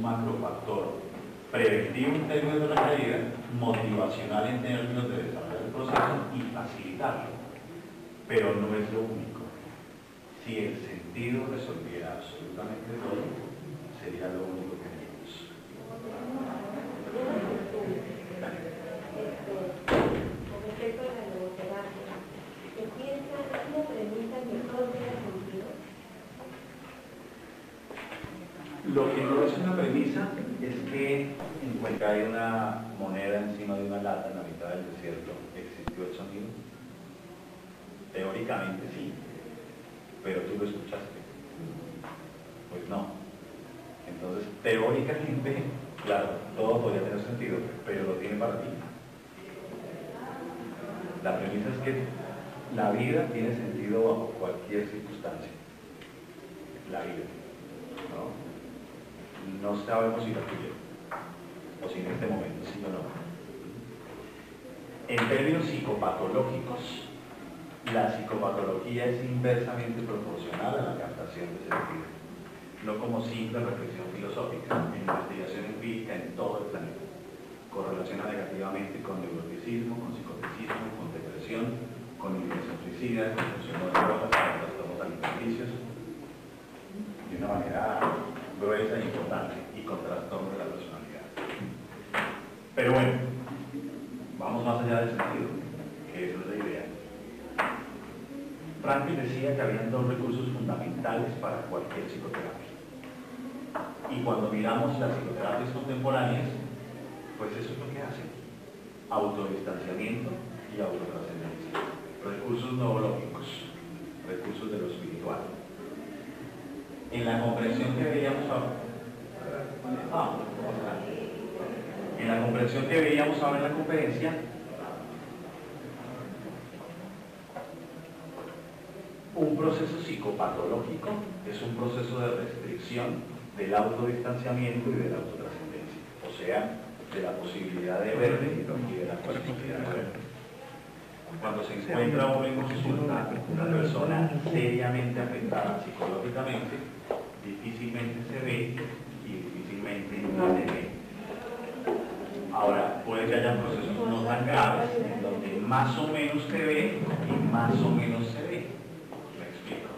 un macrofactor preventivo en términos de la caída, motivacional en términos de desarrollar el proceso y facilitarlo, pero no es lo único. Si el sentido resolviera absolutamente todo, sería lo único que haríamos. Con respecto a la logoterapia, ¿se piensa que una premisa que todo tenga sentido? Lo que no es una premisa es que encuentra ahí una moneda encima de una lata en la mitad del desierto. ¿Existió el sonido? Teóricamente sí, pero tú lo escuchaste. Pues no. Entonces, teóricamente, claro, todo podría tener sentido, pero lo tiene para ti. La premisa es que la vida tiene sentido bajo cualquier circunstancia. La vida, ¿no? No sabemos si la tuya, o si en este momento sí o no. En términos psicopatológicos, la psicopatología es inversamente proporcional a la captación de sentido, no como simple reflexión filosófica, en investigación empírica en todo el planeta. Correlaciona negativamente con neuroticismo, con psicoticismo, con depresión, con ideación suicida, con consumo de drogas, con trastornos alimenticios, de una manera gruesa e importante, y con trastornos de la personalidad. Pero bueno, vamos más allá del sentido, que eso es la idea. Frankl decía que habían dos recursos fundamentales para cualquier psicoterapia. Y cuando miramos las psicoterapias contemporáneas, pues eso es lo que hacen: autodistanciamiento y autotrascendencia. Recursos neurológicos, recursos de lo espiritual. En la comprensión que veíamos ahora, en la comprensión que veíamos ahora en la conferencia, un proceso psicopatológico es un proceso de restricción del autodistanciamiento y de la autotrascendencia, o sea, de la posibilidad de verme y de la posibilidad de verme. Cuando se encuentra uno en consulta una persona seriamente afectada psicológicamente, difícilmente se ve y difícilmente no se ve. Ahora, puede que haya procesos no tan graves en donde más o menos se ve y más o menos se ve. Me explico.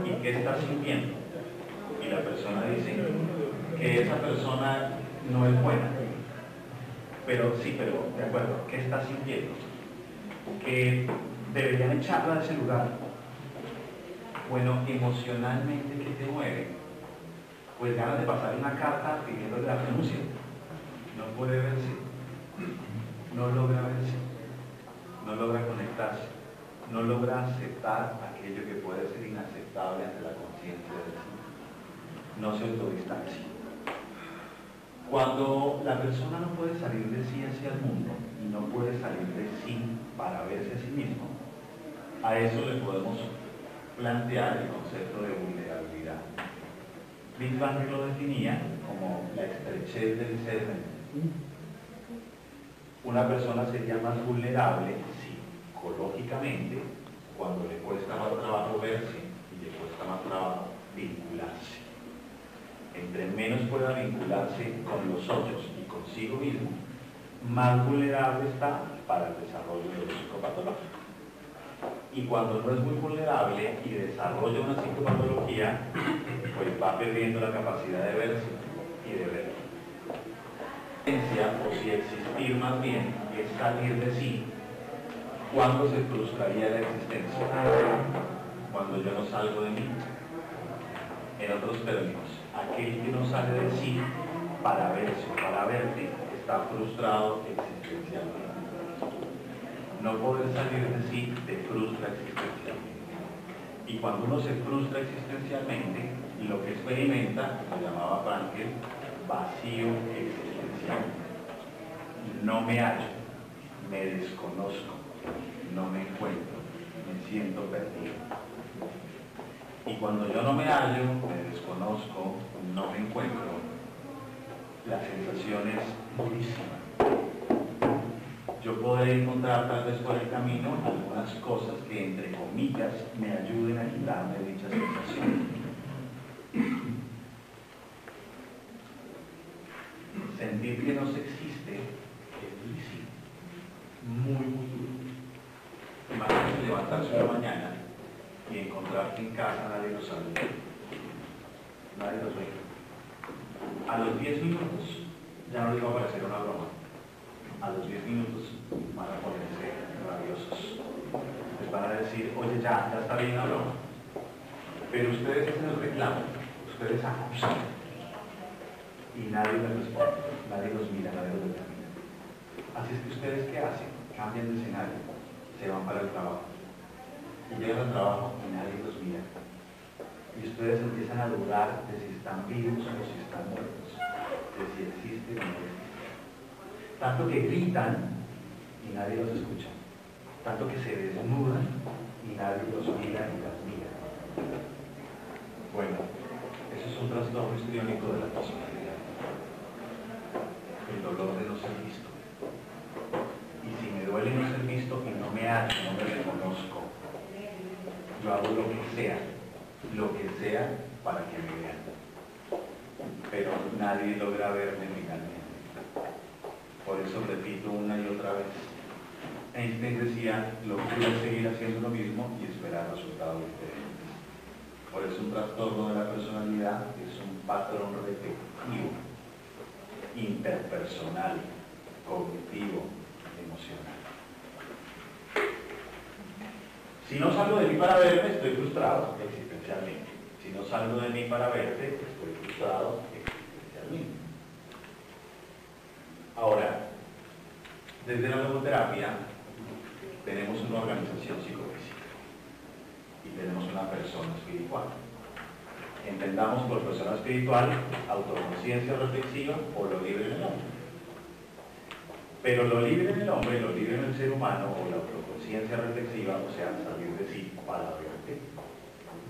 ¿Y qué está sintiendo? Y la persona dice que esa persona no es buena. Pero sí, pero de acuerdo, ¿qué está sintiendo? Que deberían echarla de ese lugar. Bueno, emocionalmente, ¿qué te mueve? Pues ganas de pasar una carta pidiéndole la renuncia. No puede verse, no logra verse, no logra conectarse, no logra aceptar aquello que puede ser inaceptable ante la conciencia de sí. No se autodistancia. Cuando la persona no puede salir de sí hacia el mundo y no puede salir de sí para verse a sí mismo, a eso le podemos plantear el concepto de vulnerabilidad. Wittgenstein lo definía como la estrechez del ser. Una persona sería más vulnerable psicológicamente cuando le cuesta más trabajo verse y le cuesta más trabajo vincularse. Entre menos pueda vincularse con los otros y consigo mismo, más vulnerable está para el desarrollo de lo psicopatológico. Y cuando no es muy vulnerable y desarrolla una psicopatología, pues va perdiendo la capacidad de verse y de ver. O si existir más bien es salir de sí, ¿cuándo se frustraría la existencia? Cuando yo no salgo de mí. En otros términos, aquel que no sale de sí para verse o para verte está frustrado existencialmente. No poder salir de sí te frustra existencialmente. Y cuando uno se frustra existencialmente, lo que experimenta, lo llamaba Frankl, vacío existencial. No me hallo, me desconozco, no me encuentro, me siento perdido. Y cuando yo no me hallo, me desconozco, no me encuentro, la sensación es durísima. Yo podré encontrar tal vez por el camino algunas cosas que, entre comillas, me ayuden a quitarme dicha sensación. sentir que no se existe es durísimo, muy, muy duro. Imagínate levantarse una mañana y encontrar que en casa nadie los saluda, nadie los ve. A los 10 minutos ya no les va a parecer una broma. A los 10 minutos van a ponerse rabiosos. Les van a decir, oye, ya está bien la broma. Pero ustedes hacen el reclamo, ustedes acusan. Y nadie les responde, nadie los mira, nadie los determina. Así es que ustedes, ¿qué hacen? Cambian de escenario, se van para el trabajo. Y llegan al trabajo y nadie los mira. Y ustedes empiezan a dudar de si están vivos o si están muertos, de si existen o no existen. Tanto que gritan y nadie los escucha. Tanto que se desnudan y nadie los mira ni las mira. Bueno, eso es un trastorno histriónico de la personalidad. El dolor de no ser visto. Y si me duele no ser visto y no me hallo, no me reconozco, yo hago lo que sea para que me vean. Pero nadie logra verme finalmente. Por eso repito una y otra vez. Einstein decía, lo que es seguir haciendo lo mismo y esperar resultados diferentes. Por eso un trastorno de la personalidad es un patrón repetitivo, interpersonal, cognitivo, emocional. Si no salgo de mí para verme, estoy frustrado existencialmente. Si no salgo de mí para verte, estoy frustrado existencialmente. Ahora, desde la logoterapia tenemos una organización psicofísica y tenemos una persona espiritual. Entendamos por persona espiritual autoconciencia reflexiva o lo libre en el hombre. Pero lo libre en el hombre, lo libre en el ser humano o la autoconciencia reflexiva, o sea, salir de sí para verte,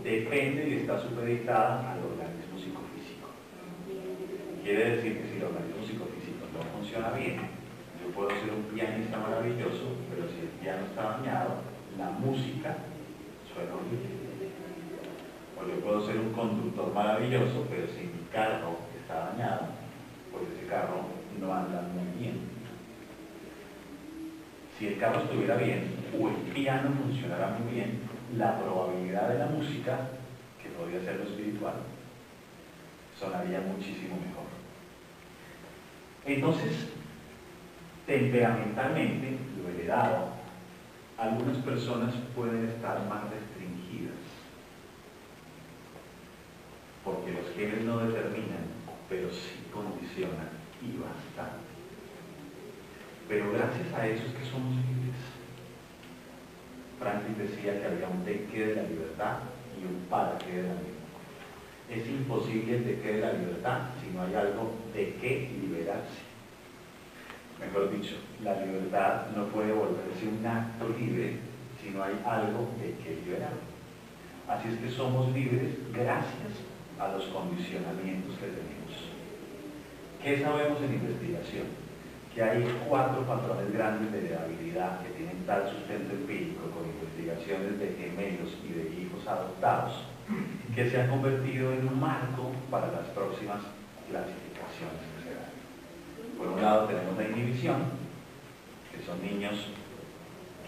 depende y está supeditada al organismo psicofísico. Quiere decir que si el organismo psicofísico no funciona bien, yo puedo ser un pianista maravilloso, pero si el piano está dañado, la música suena horrible. O yo puedo ser un conductor maravilloso, pero si mi carro está dañado, pues ese carro no anda muy bien. Si el carro estuviera bien o el piano funcionara muy bien, la probabilidad de la música, que podría ser lo espiritual, sonaría muchísimo mejor. Entonces, temperamentalmente, lo heredado, algunas personas pueden estar más restringidas, porque los genes no determinan, pero sí condicionan, y bastante. Pero gracias a eso es que somos libres. Franklin decía que había un de qué de la libertad y un para qué de la misma. Es imposible el de qué de la libertad si no hay algo de qué liberarse. Mejor dicho, la libertad no puede volverse un acto libre si no hay algo de qué liberar. Así es que somos libres gracias a los condicionamientos que tenemos. ¿Qué sabemos en investigación? Que hay 4 patrones grandes de heredabilidad que tienen tal sustento empírico con investigaciones de gemelos y de hijos adoptados que se han convertido en un marco para las próximas clasificaciones que se dan. Por un lado tenemos la inhibición, que son niños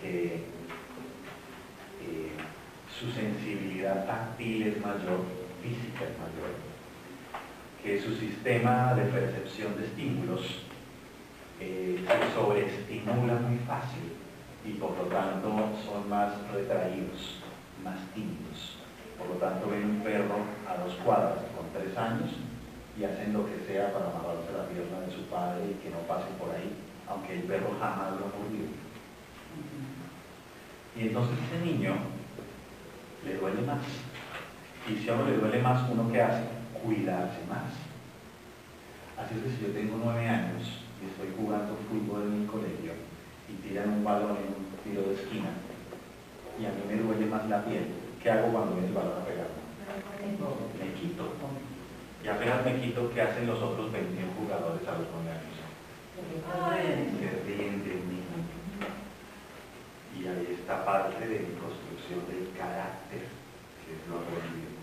que su sensibilidad táctil es mayor, física es mayor, que su sistema de percepción de estímulos se sobreestimula muy fácil y por lo tanto son más retraídos, más tímidos. Por lo tanto ven un perro a 2 cuadras con 3 años y hacen lo que sea para amarrarse la pierna de su padre y que no pase por ahí, aunque el perro jamás lo ha mordido. Y entonces ese niño le duele más. Y si a uno le duele más, ¿uno qué hace? Cuidarse más. Así es que si yo tengo 9 años y estoy jugando fútbol en mi colegio y tiran un balón en un tiro de esquina y a mí me duele más la piel, ¿qué hago cuando viene el balón a pegarme? Me quito. Y apenas me quito, ¿qué hacen los otros 21 jugadores a los 9 años? Se ríen de mí. Y ahí está parte de mi construcción del carácter, que es lo aprendido.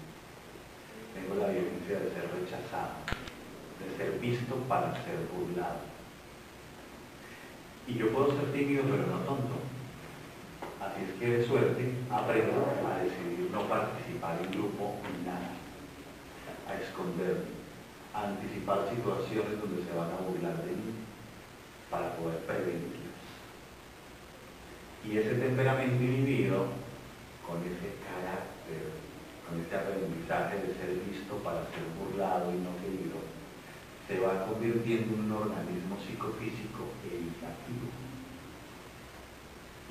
Tengo la violencia de ser rechazado, de ser visto para ser burlado. Y yo puedo ser tímido, pero no tonto. Así es que de suerte aprendo a decidir no participar en grupo ni nada, a esconderme, a anticipar situaciones donde se van a burlar de mí para poder prevenirlas. Y ese temperamento inhibido, con ese carácter, con ese aprendizaje de ser visto para ser burlado y no querido, se va convirtiendo en un organismo psicofísico evitativo.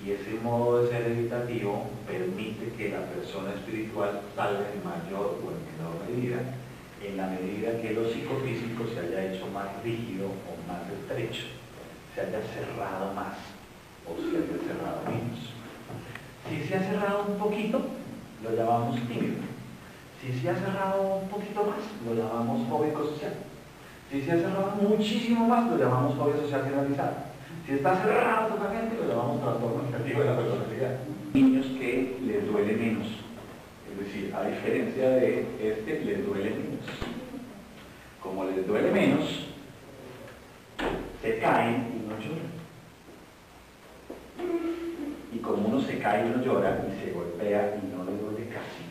Y ese modo de ser evitativo permite que la persona espiritual salga en mayor o en menor medida, en la medida que lo psicofísico se haya hecho más rígido o más estrecho, se haya cerrado más o se haya cerrado menos. Si se ha cerrado un poquito, lo llamamos tímido. Si se ha cerrado un poquito más, lo llamamos fóbico social. Si se ha cerrado muchísimo más, lo llamamos fobia social generalizada. Si está cerrado totalmente, lo llamamos trastorno negativo de la personalidad. Niños que les duele menos. Es decir, a diferencia de este, les duele menos. Como les duele menos, se caen y no lloran. Y como uno se cae y no llora y se golpea y no le duele casi,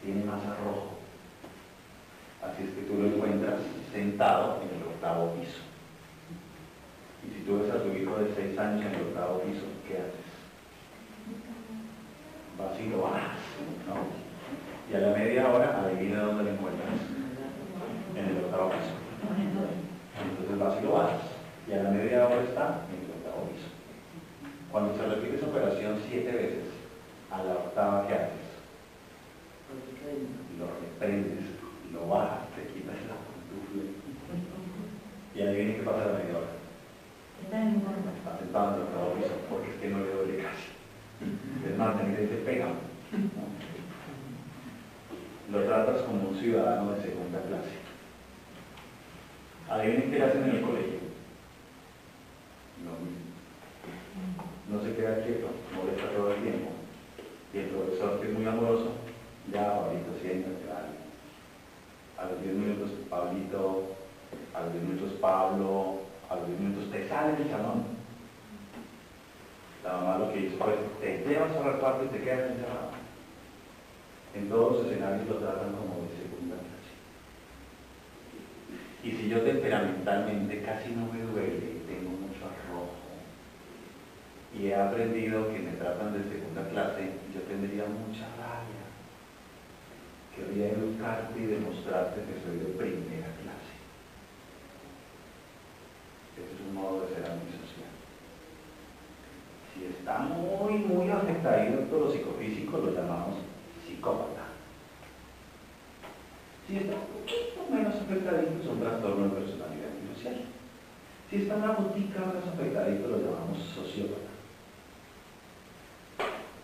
tiene más arrojo. Así es que tú lo encuentras sentado en el 8º piso. Y si tú ves a tu hijo de 6 años en el 8º piso, ¿qué haces? Vas y lo bajas, ¿no? Y a la media hora, adivina dónde lo encuentras. En el 8º piso. Entonces vas y lo bajas. Y a la media hora está en el 8º piso. Cuando se repite esa operación 7 veces, a la 8ª, ¿qué haces? Lo reprendes, lo bajas, te quitas la pantufla. Y adivina qué pasa a la media hora. Está sentado en el 8º piso porque es que no le duele casi. Es más, te pega. Lo tratas como un ciudadano de segunda clase. Adivinen qué le hacen en el colegio. Lo mismo. No se queda quieto, molesta todo el tiempo. Y el profesor, que es muy amoroso, ya, Pablito, siéntate, dale. A los 10 minutos, Pablito, a los 10 minutos, Pablo, a los 10 minutos te sale del salón. La mamá lo que hizo fue, te llevas a reparto y te quedas encerrado. En todos los escenarios lo tratan como de segunda clase. Y si yo temperamentalmente casi no me duele, tengo mucho arrojo, y he aprendido que me tratan de segunda clase, yo tendría mucha rabia. Querría educarte y demostrarte que soy de primera clase. Este es un modo de ser antisocial. Si está muy afectado por lo psicofísico, lo llamamos psicópata. Si está un poquito menos afectadito, es un trastorno de personalidad antisocial. Si está una botica menos afectadito, lo llamamos sociópata.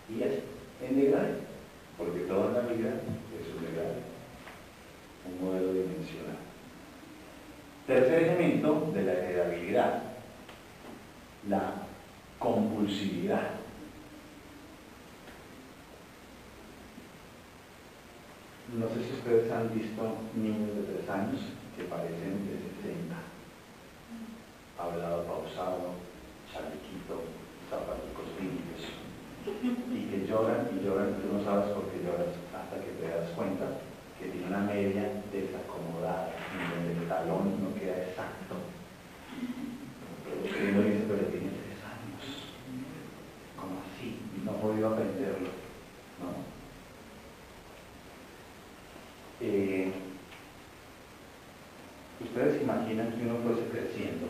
Y es en degrade, porque toda la vida es un degrade, un modelo dimensional. Tercer elemento de la heredabilidad, la compulsividad. No sé si ustedes han visto niños de 3 años que parecen de 60. Hablado pausado, chalequito, zapaticos limpios. Y que lloran y lloran, y tú no sabes por qué lloras hasta que te das cuenta que tiene una media desacomodada, en donde el talón no queda exacto. Y uno dice, pero tiene 3 años. ¿Cómo así? Y no ha podido aprenderlo, ¿no? Ustedes imaginan que uno fuese creciendo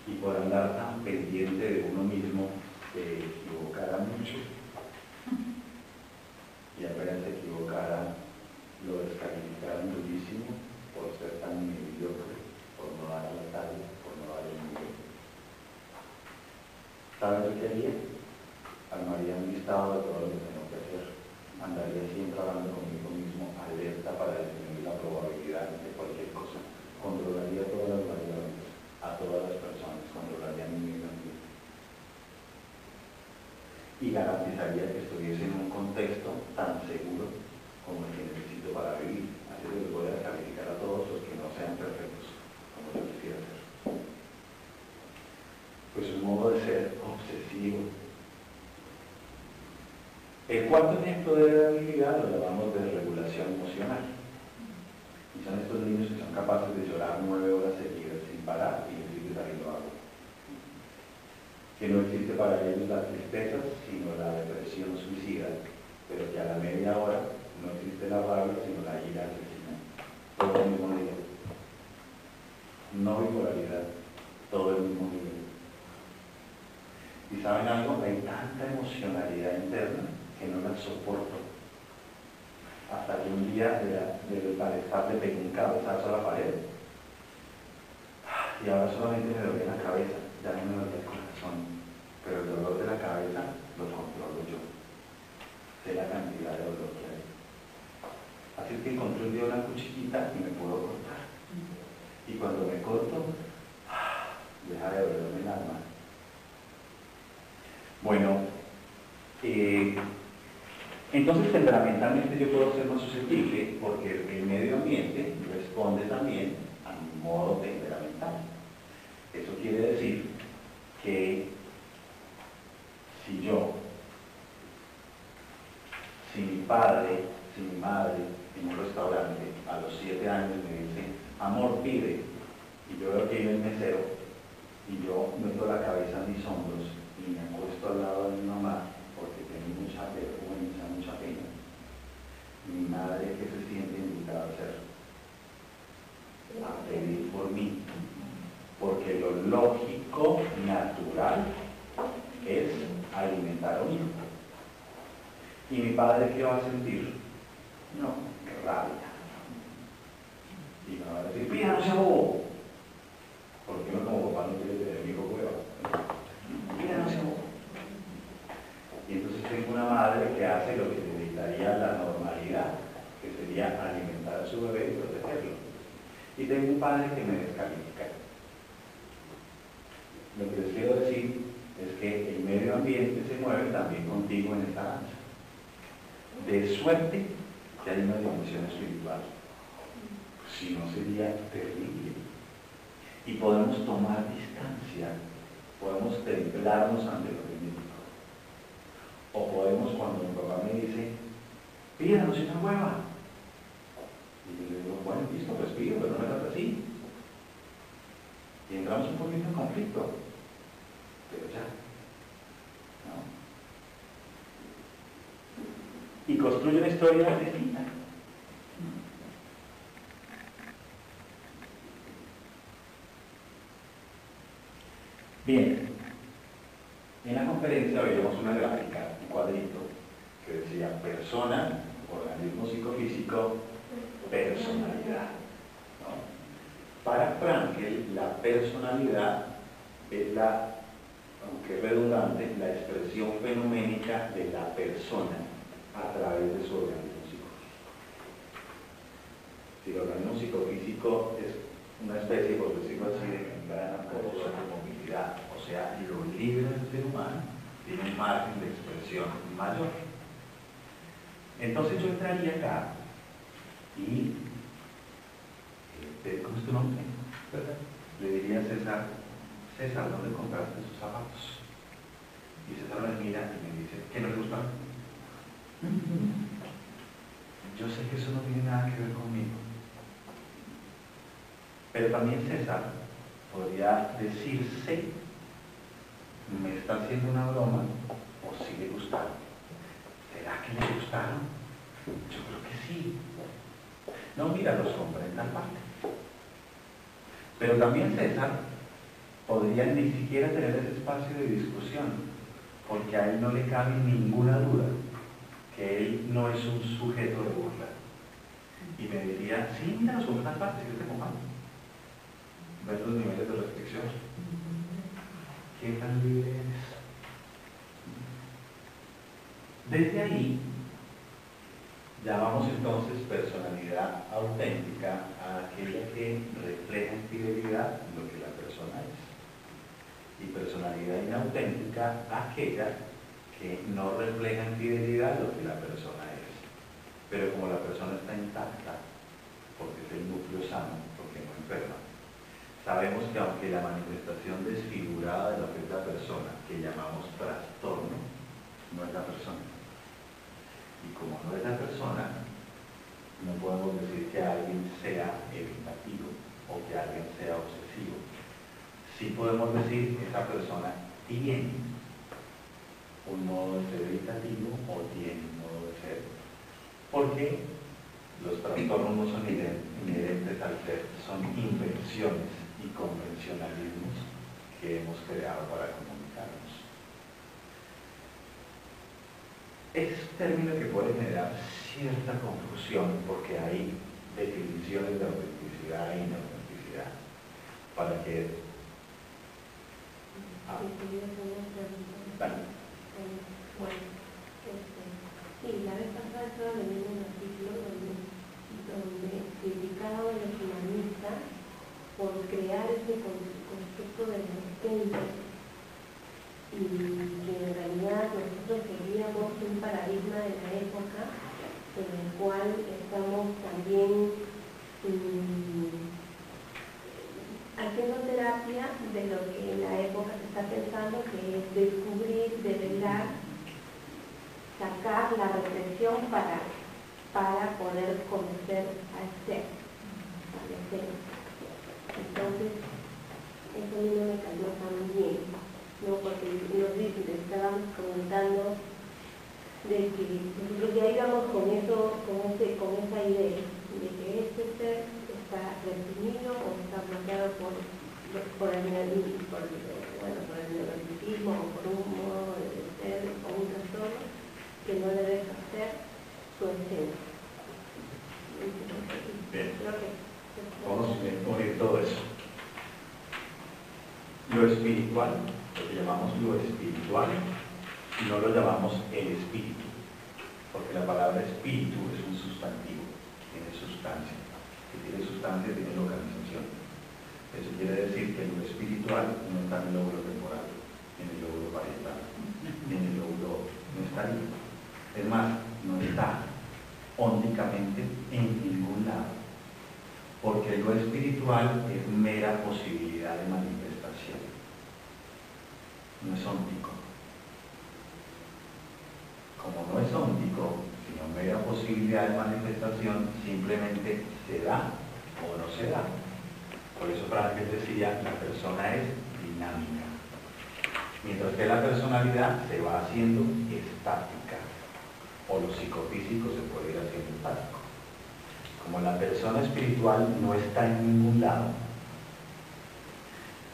y por andar tan pendiente de uno mismo se equivocara mucho, y apenas se equivocara lo descalificaran durísimo por ser tan mediocre, por no dar la talla, por no dar el nivel. ¿Sabes lo que haría? Armaría un listado de todo lo que tengo que hacer. Andaría siempre hablando conmigo mismo, alerta para disminuir la probabilidad de cualquier cosa. Controlaría todas las variables, a todas las personas, controlaría mi medio ambiente. Y garantizaría que estuviese en un contexto tan seguro como el que necesito para vivir. Así que les voy a calificar a todos los que no sean perfectos. El cuarto ejemplo de habilidad lo llamamos de regulación emocional. Y son estos niños que son capaces de llorar 9 horas seguidas sin parar y decir que saliendo agua. Que no existe para ellos la tristeza, sino la depresión suicida, pero que a la media hora no existe la rabia, sino la ira asesina. Todo el mismo nivel. No bipolaridad, todo el mismo nivel. ¿Y saben algo? Hay tanta emocionalidad interna que no la soporto. Hasta que un día del malestar le pegué un cabezazo a la pared. Y ahora solamente me duele la cabeza, ya no me duele el corazón. Pero el dolor de la cabeza lo controlo yo. Sé la cantidad de dolor que hay. Así es que encontré un día una cuchillita y me puedo cortar. Y cuando me corto, deja de dolerme el alma. Bueno, entonces temperamentalmente yo puedo ser más susceptible porque el medio ambiente responde también a mi modo temperamental. Eso quiere decir que si mi padre, si mi madre en un restaurante a los 7 años me dice, amor, pide, y yo veo que viene el mesero, y yo meto la cabeza en mis hombros y me acuesto al lado de mi mamá porque tengo mucha vergüenza, mucha pena, mi madre, ¿qué se siente invitada a hacer? A pedir por mí, porque lo lógico, natural, es alimentar a un hijo. ¿Y mi padre qué va a sentir? No, rabia. Y me va a decir, mira, no sea bobo. Porque uno como papá no quiere tener hijo hueva. Mira, no sea bobo. Y entonces tengo una madre que hace lo que necesitaría la normalidad, que sería alimentar a su bebé y protegerlo. Y tengo un padre que me descalifica. Lo que les quiero decir es que el medio ambiente se mueve también contigo en esta danza. De suerte que hay una dimensión espiritual. Si no sería terrible. Y podemos tomar distancia, podemos templarnos ante lo genético. O podemos, cuando mi papá me dice, pídanos una hueva. Y yo le digo, bueno, listo, pues pido, pero no me trata así. Y entramos un poquito en conflicto. Pero ya. ¿No? Y construye una historia distinta. Bien, en la conferencia veíamos una gráfica, un cuadrito, que decía persona, organismo psicofísico, personalidad. ¿No? Para Frankl, la personalidad es la, aunque redundante, la expresión fenoménica de la persona a través de su organismo psicofísico. Si el organismo psicofísico es una especie, por decirlo así, de membrana porosa de movilidad, o sea, lo libre del ser humano tiene un margen de expresión mayor. Entonces yo entraría acá y, ¿cómo es tu nombre? ¿Verdad? Le diría a César, César, ¿dónde compraste esos zapatos? Y César me mira y me dice, ¿qué no le gustan? Yo sé que eso no tiene nada que ver conmigo. Pero también César podría decirse, ¿me está haciendo una broma o sí le gustaron? ¿Será que le gustaron? Yo creo que sí. No, mira, los compré en tal parte. Pero también César podría ni siquiera tener ese espacio de discusión, porque a él no le cabe ninguna duda que él no es un sujeto de burla. Y me diría, sí, mira, los compré en tal parte, yo te comando. Ver los niveles de restricción. ¿Qué tan libre eres? Desde ahí, llamamos entonces personalidad auténtica a aquella que refleja en fidelidad lo que la persona es. Y personalidad inauténtica a aquella que no refleja en fidelidad lo que la persona es. Pero como la persona está intacta, porque es el núcleo sano, porque no enferma, sabemos que aunque la manifestación desfigurada de lo que es la persona, que llamamos trastorno, no es la persona. como no es la persona, no podemos decir que alguien sea evitativo o que alguien sea obsesivo. Sí podemos decir que esa persona tiene un modo de ser evitativo o tiene un modo de ser, porque los trastornos no son inherentes al ser, son invenciones y convencionalismos que hemos creado para comunicarnos. Es un término que puede generar cierta confusión porque hay definiciones de autenticidad e inautenticidad. Para que... Vale. Sí, la vez pasada estaba leyendo un artículo donde criticaba a los humanistas por crear este concepto de existencia y que en realidad nosotros seguíamos un paradigma de la época en el cual estamos también haciendo terapia de lo que en la época se está pensando, que es descubrir, develar, sacar la represión para poder conocer al ser, al ser. Entonces, eso a mí no me cayó tan bien, ¿no? Porque estábamos comentando de que nosotros ya íbamos con esa idea de que este ser está reprimido o está bloqueado por el neuroticismo o por un modo de ser o un trastorno que no debe hacer su esencia. Bien, vamos a unir todo eso. Lo espiritual, lo que llamamos lo espiritual, no lo llamamos el espíritu, porque la palabra espíritu es un sustantivo, tiene sustancia. Si tiene sustancia, tiene localización. Eso quiere decir que lo espiritual no está en el lóbulo temporal, en el lóbulo parietal, en el lóbulo, no está ahí. Es más, no está ónticamente en ningún lado, porque lo espiritual es mera posibilidad de manifestación, no es óntico. Como no es óntico, sino mera posibilidad de manifestación, simplemente se da o no se da. Por eso Frankel decía, la persona es dinámica, mientras que la personalidad se va haciendo estática, o lo psicofísico se puede ir haciendo estático. Como la persona espiritual no está en ningún lado,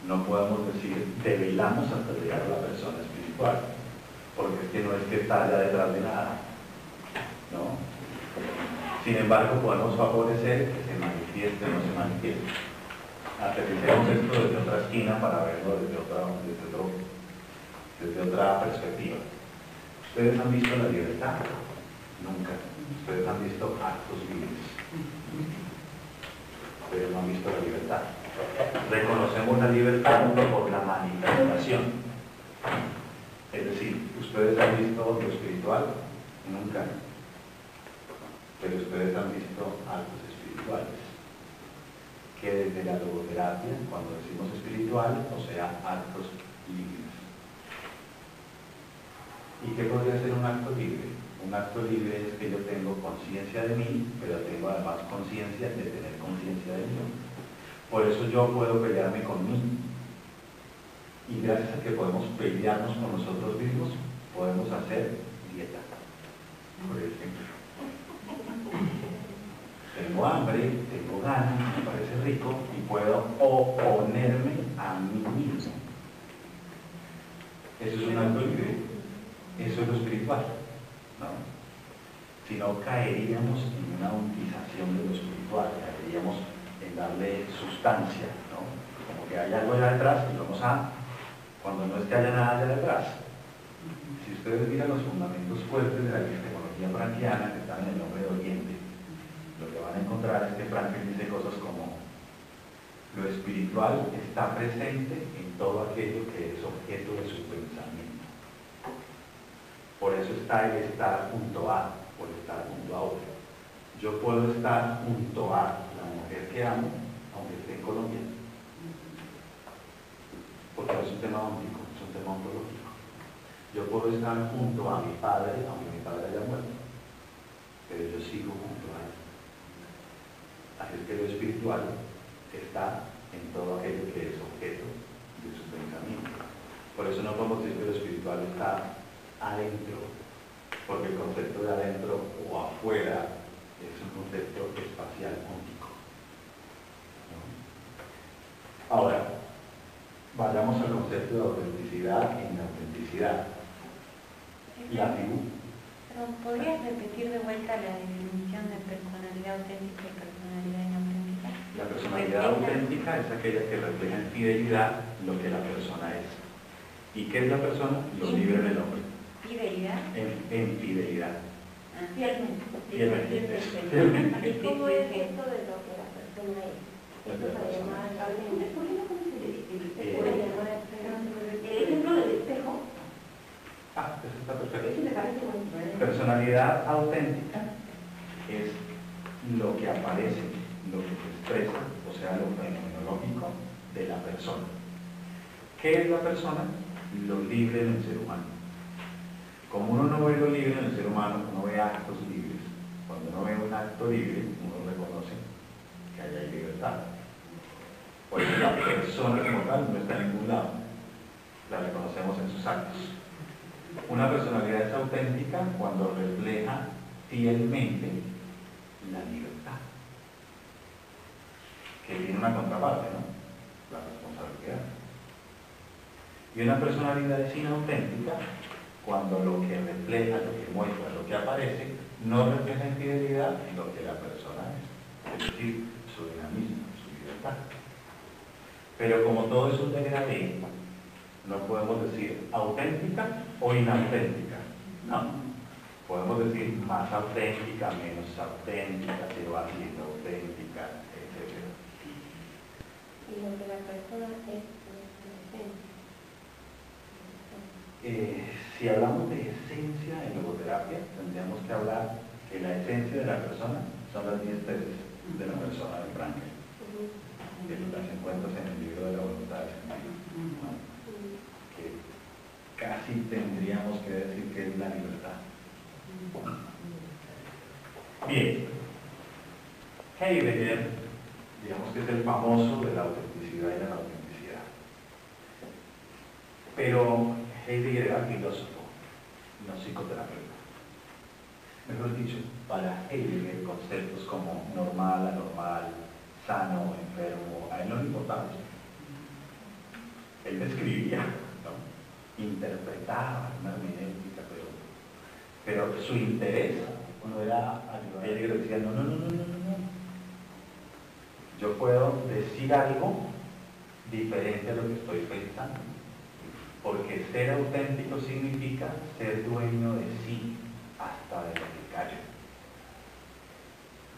no podemos decir develamos hasta llegar a la persona espiritual, porque es que no es que está allá detrás de nada, ¿no? Sin embargo, podemos favorecer que se manifieste o no se manifieste. Aterricemos esto desde otra esquina para verlo desde otra perspectiva. ¿Ustedes han visto la libertad? Nunca. Ustedes han visto actos libres. Ustedes no han visto la libertad. Reconocemos la libertad por la manifestación. Es decir, ¿ustedes han visto lo espiritual? Nunca. Pero ustedes han visto actos espirituales. Que desde la logoterapia, cuando decimos espiritual, o sea, actos libres. ¿Y qué podría ser un acto libre? Un acto libre es que yo tengo conciencia de mí, pero tengo además conciencia de tener conciencia de mí. Por eso yo puedo pelearme con mí. Y gracias a que podemos pelearnos con nosotros mismos, podemos hacer dieta. Por ejemplo, tengo hambre, tengo ganas, me parece rico y puedo oponerme a mí mismo. Eso es un acto libre. Eso es lo espiritual, ¿no? Si no, caeríamos en una ontización de lo espiritual, caeríamos en darle sustancia, ¿no? Como que hay algo allá detrás y vamos a, cuando no es que haya nada allá detrás. Si ustedes miran los fundamentos fuertes de la epistemología frankiana, que están en el nombre de Oriente, lo que van a encontrar es que Frankel dice cosas como: lo espiritual está presente en todo aquello que es objeto de su pensamiento. Por eso está el estar junto a, o el estar junto a otro. Yo puedo estar junto a la mujer que amo, aunque esté en Colombia. Porque no es un tema óntico, es un tema ontológico. Yo puedo estar junto a mi padre, aunque mi padre haya muerto. pero yo sigo junto a él. Así es que lo espiritual está en todo aquello que es objeto de su pensamiento. Por eso no podemos decir que lo espiritual está adentro, porque el concepto de adentro o afuera es un concepto espacial único, ¿no? Ahora, vayamos al concepto de autenticidad e inautenticidad. La figura. Pero, ¿podrías repetir de vuelta la definición de personalidad auténtica y personalidad inauténtica? La personalidad auténtica es aquella que refleja en fidelidad lo que la persona es. ¿Y qué es la persona? Lo libre del hombre. ¿Fidelidad? En fidelidad. Fielmente. Fielmente. ¿Y cómo es esto de lo que la persona es? Esto se llama realmente. ¿Por qué no conoce el ejemplo del espejo? Eso está perfecto. Eso me parece muy bueno. Personalidad auténtica es lo que aparece, lo que se expresa, o sea, lo fenomenológico de la persona. ¿Qué es la persona? Lo libre en el ser humano. Como uno no ve lo libre en el ser humano, uno ve actos libres. Cuando uno ve un acto libre, uno reconoce que ahí hay libertad. Porque la persona como tal no está en ningún lado. La reconocemos en sus actos. Una personalidad es auténtica cuando refleja fielmente la libertad, que tiene una contraparte, ¿no? La responsabilidad. Y una personalidad es inauténtica cuando lo que refleja, lo que muestra, lo que aparece, no refleja en fidelidad lo que la persona es decir, su dinamismo, su libertad. Pero como todo es un degradé, no podemos decir auténtica o inauténtica, no. Podemos decir más auténtica, menos auténtica, se va haciendo auténtica, etc. Y lo que la persona es si hablamos de esencia en logoterapia, tendríamos que hablar que la esencia de la persona son las 10 tesis de la persona de Frankel, que las encuentras en el libro de la voluntad del sentido, ¿no? Que casi tendríamos que decir que es la libertad. Bien, Heidegger, digamos que es el famoso de la autenticidad y la no autenticidad. Pero Heidegger era filósofo, no psicoterapeuta. Mejor dicho, para Heidegger conceptos como normal, anormal, sano, enfermo, a él no le importaba eso. Él describía, ¿no? Interpretaba una hermenéutica, pero su interés no era ayudar. Heidegger decía, no. Yo puedo decir algo diferente a lo que estoy pensando. Porque ser auténtico significa ser dueño de sí hasta de lo que callo.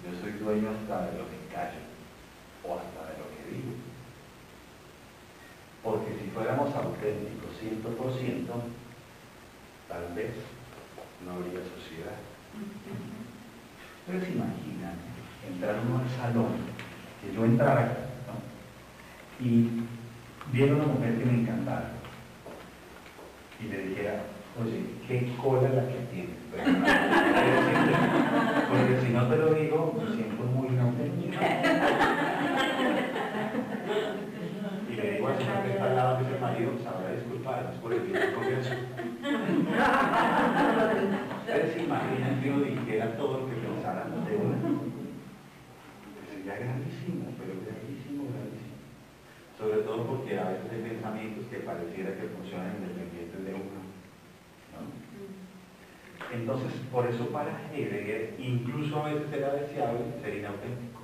Yo soy dueño hasta de lo que callo o hasta de lo que digo. Porque si fuéramos auténticos 100%, tal vez no habría sociedad. Ustedes se imaginan entrar uno al salón, que yo entrara, ¿no? Y viera una mujer que me encantara y le dijera, oye, qué cola la que tienes. Porque si no te lo digo, me siento muy inauténtico. Y le digo al señor que está al lado de ese marido, sabrá disculpar, es por el que yo confieso. Ustedes se imaginan que yo dijera todo lo que pensaran de uno. Sería grandísimo, pero grandísimo. Sobre todo porque a veces hay pensamientos que pareciera que funcionan independientes de uno, ¿no? Entonces, por eso para Heidegger, incluso a veces era deseable ser inauténtico.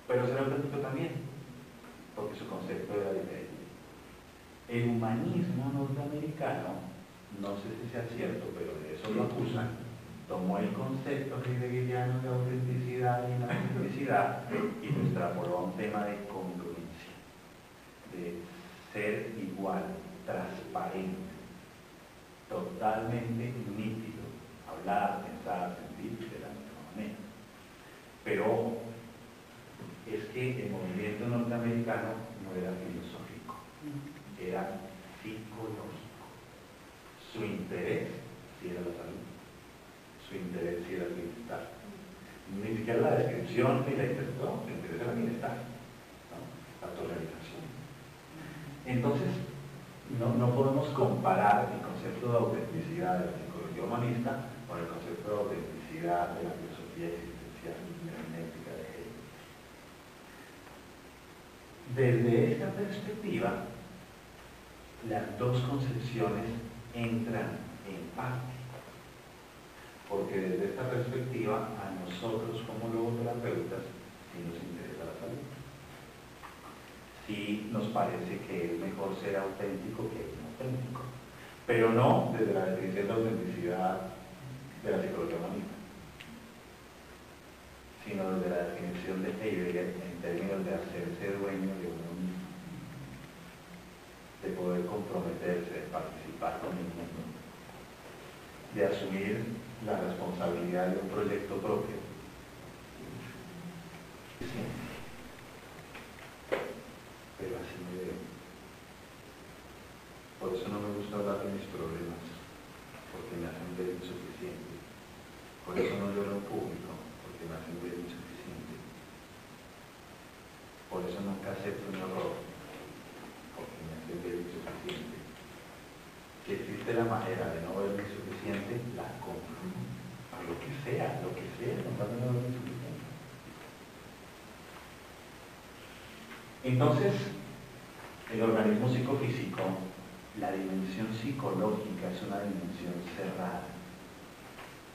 Pero ser auténtico también, porque su concepto era diferente. El humanismo norteamericano, no sé si sea cierto, pero de eso lo acusan, tomó el concepto heideggeriano de autenticidad y inautenticidad y lo extrapoló a un tema de congruencia, de ser igual, transparente, totalmente nítido, hablar, pensar, sentir de la misma manera. Pero es que el movimiento norteamericano no era filosófico, era psicológico. Su interés sí era la salud. su interés sí era el bienestar. Ni siquiera la descripción ni la interpretación, su interés era el bienestar, ¿no? La autorrealización. Entonces, no podemos comparar el concepto de autenticidad de la psicología humanista con el concepto de autenticidad de la filosofía existencial hermenéutica de Hegel. Desde esta perspectiva, las dos concepciones entran en parte, porque desde esta perspectiva a nosotros como logoterapeutas sí nos interesa la salud. Sí nos parece que es mejor ser auténtico que inauténtico, pero no desde la definición de autenticidad de la psicología humanista, sino desde la definición de Heidegger en términos de hacerse dueño de uno mismo, de poder comprometerse, de participar con el mundo, de asumir la responsabilidad de un proyecto propio. Sí. Pero así me veo. Por eso no me gusta hablar de mis problemas, porque me hacen ver insuficiente. Por eso no lloro en público, porque me hacen ver insuficiente. Por eso nunca acepto un error, porque me hacen ver insuficiente. Si existe la manera de no verme insuficiente, la compro. A lo que sea, no verme insuficiente. Entonces, el organismo psicofísico, la dimensión psicológica es una dimensión cerrada.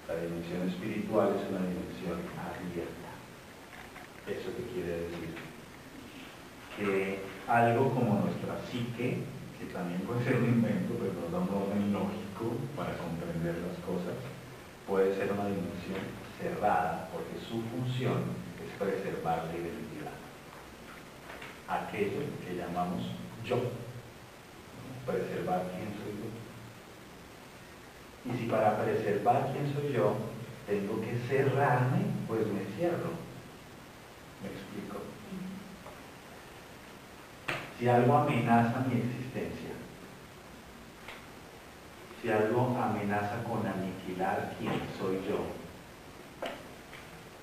La dimensión espiritual es una dimensión abierta. ¿Eso qué quiere decir? Que algo como nuestra psique, que también puede ser un invento, pero nos da un orden lógico para comprender las cosas, puede ser una dimensión cerrada, porque su función es preservar la identidad. Aquello que llamamos yo, preservar quién soy yo. Y si para preservar quién soy yo tengo que cerrarme, pues me cierro. ¿Me explico? Si algo amenaza mi existencia, si algo amenaza con aniquilar quién soy yo,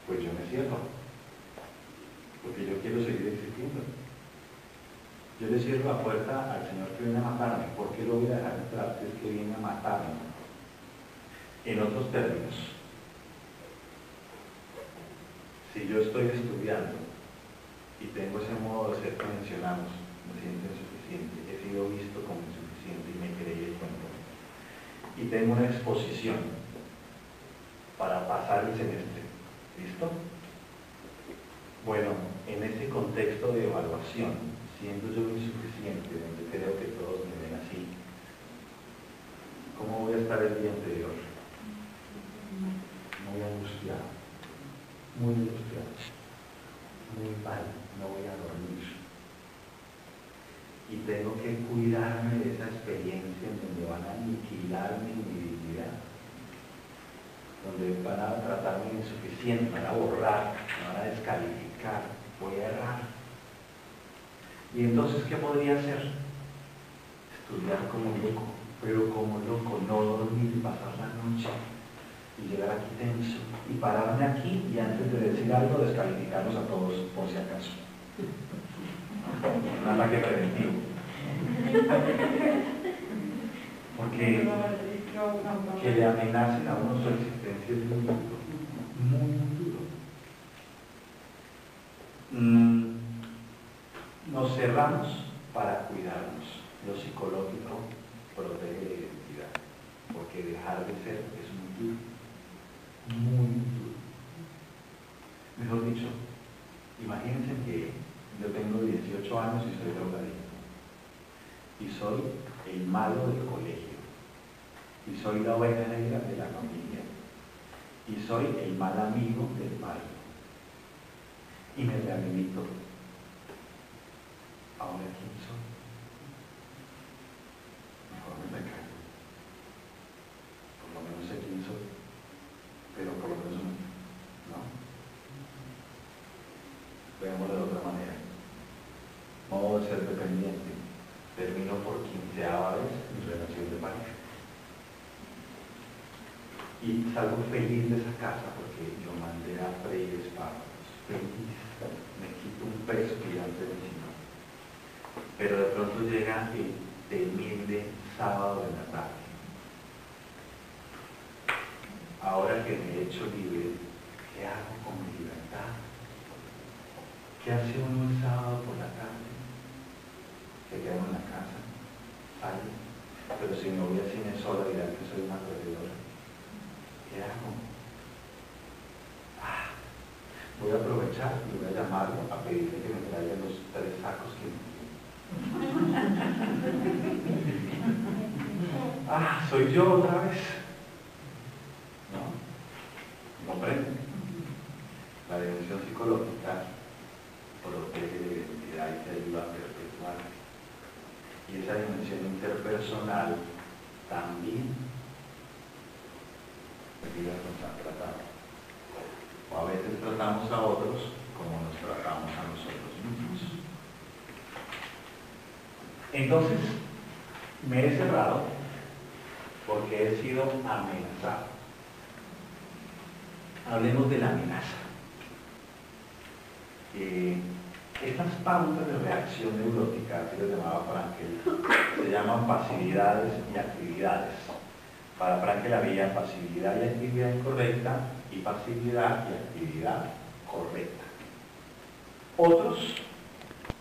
pues yo me cierro, porque yo quiero seguir existiendo. Yo le cierro la puerta al Señor que viene a matarme. ¿Por qué lo voy a dejar entrar? Si es que viene a matarme. En otros términos, si yo estoy estudiando y tengo ese modo de ser que mencionamos, me siento insuficiente, he sido visto como insuficiente y me creí el cuento, y tengo una exposición para pasar el semestre, ¿listo? Bueno, en ese contexto de evaluación, siendo yo insuficiente, donde creo que todos me ven así, ¿cómo voy a estar el día anterior? Muy angustiado, muy mal, no voy a dormir. Y tengo que cuidarme de esa experiencia en donde van a aniquilar mi dignidad, donde van a tratarme de insuficiente, me van a borrar, me van a descalificar, voy a errar. Y entonces, ¿qué podría hacer? Estudiar como loco, pero como loco, no dormir, pasar la noche y llegar aquí tenso y pararme aquí y antes de decir algo descalificarlos a todos por si acaso. Un ataque preventivo. Porque que le amenacen a uno su existencia es muy duro, muy duro. Nos cerramos para cuidarnos. Lo psicológico protege la identidad, porque dejar de ser es muy duro, muy duro. Mejor dicho, imagínense que yo tengo 18 años y soy drogadicto, y soy el malo del colegio, y soy la oveja negra de la familia, y soy el mal amigo del barrio, y me rehabilito. Ahora, ¿quién soy? Mejor me callo. Por lo menos sé quién soy, pero por lo menos no. Veámoslo de otra manera. Modo de ser dependiente. Termino por 15ª vez mi relación de pareja. Y salgo feliz de esa casa porque yo mandé a freír espárragos. Feliz, me quito un peso gigante de encima. Pero de pronto llega el temible sábado de la tarde. Ahora que me he hecho libre, ¿qué hago con mi libertad? ¿Qué hace uno el sábado por la tarde? Se queda en la casa, sale, pero si me voy al cine sola dirán que soy una perdedora. ¿Qué hago? Voy a aprovechar y voy a llamarlo a pedirle que me traiga los 3 sacos que me soy yo otra vez. ¿No? ¿Comprenden? La dimensión psicológica protege la identidad y te ayuda a perpetuar. Y esa dimensión interpersonal también nos han tratado. O a veces tratamos a otros como nos tratamos a nosotros mismos. Entonces, me he cerrado porque he sido amenazado. Hablemos de la amenaza. Estas pautas de reacción neurótica, así lo llamaba Frankel, se llaman pasividades y actividades. Para Frankel había pasividad y actividad incorrecta y pasividad y actividad correcta. Otros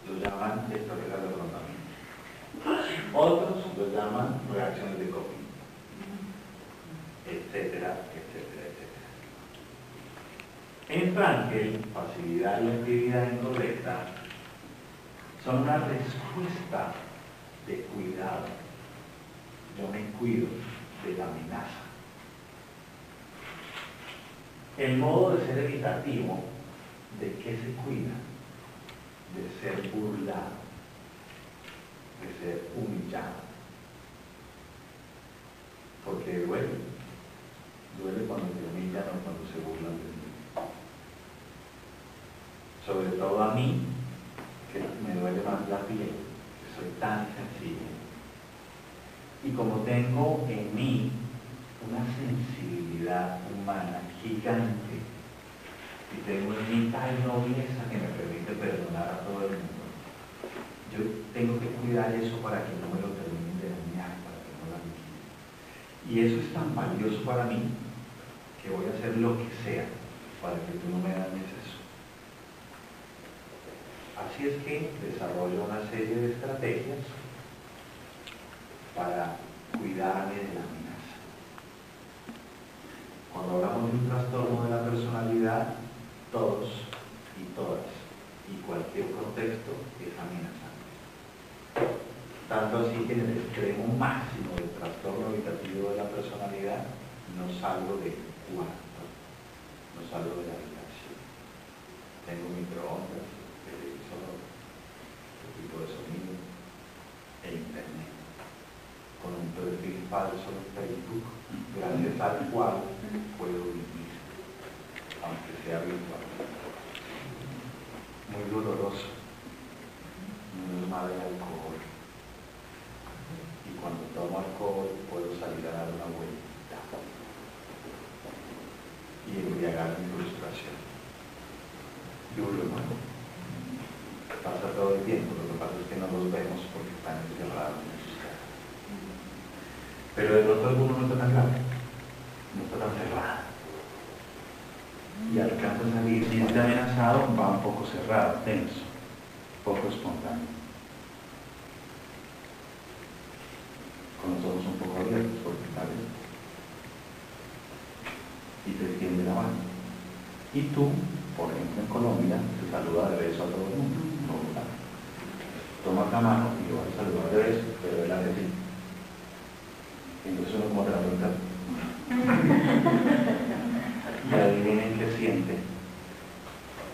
lo llaman estrategias de afrontamiento. Otros lo llaman reacciones de coping, etcétera, etcétera, etcétera. En Frankel, pasividad y actividad incorrecta son una respuesta de cuidado. Yo me cuido de la amenaza. El modo de ser evitativo, ¿de qué se cuida? De ser burlado, de ser humillado. Porque duele cuando te humillan o cuando se burlan de ti. Sobre todo a mí, que me duele más la piel, que soy tan sensible. Y como tengo en mí una sensibilidad humana gigante, y tengo en mí tal nobleza que me permite perdonar a todo el mundo, yo tengo que cuidar eso para que no me lo terminen de dañar, para que no la aniquilen. Y eso es tan valioso para mí que voy a hacer lo que sea para que tú no me dañes eso. Así es que desarrollo una serie de estrategias para cuidarme de la amenaza. Cuando hablamos de un trastorno de la personalidad, todos y todas y cualquier contexto es amenazante. Tanto así que en el extremo máximo del trastorno evitativo de la personalidad no salgo del cuarto, no salgo de la habitación. Tengo microondas, televisor, equipo de sonido e internet. Con un perfil falso en Facebook, gracias al cual puedo vivir, aunque sea virtual. Muy doloroso, no es mal el alcohol. Y cuando tomo alcohol puedo salir a dar una vuelta y embriagar mi frustración. Duro, ¿no? Pasa todo el tiempo, lo que pasa es que no los vemos porque están encerrados en sus casas. Pero de pronto alguno no está tan grave, no está tan cerrado. Y alcanza a salir, si está amenazado, va un poco cerrado, tenso, poco espontáneo. Con los ojos un poco abiertos, porque tal vez. Y te extiende la mano. Y tú, por ejemplo en Colombia, te saluda de beso a todo el mundo. Toma la mano y yo voy a saludar de beso, pero él hace así. Entonces uno muere la mitad. Y adivinen qué siente.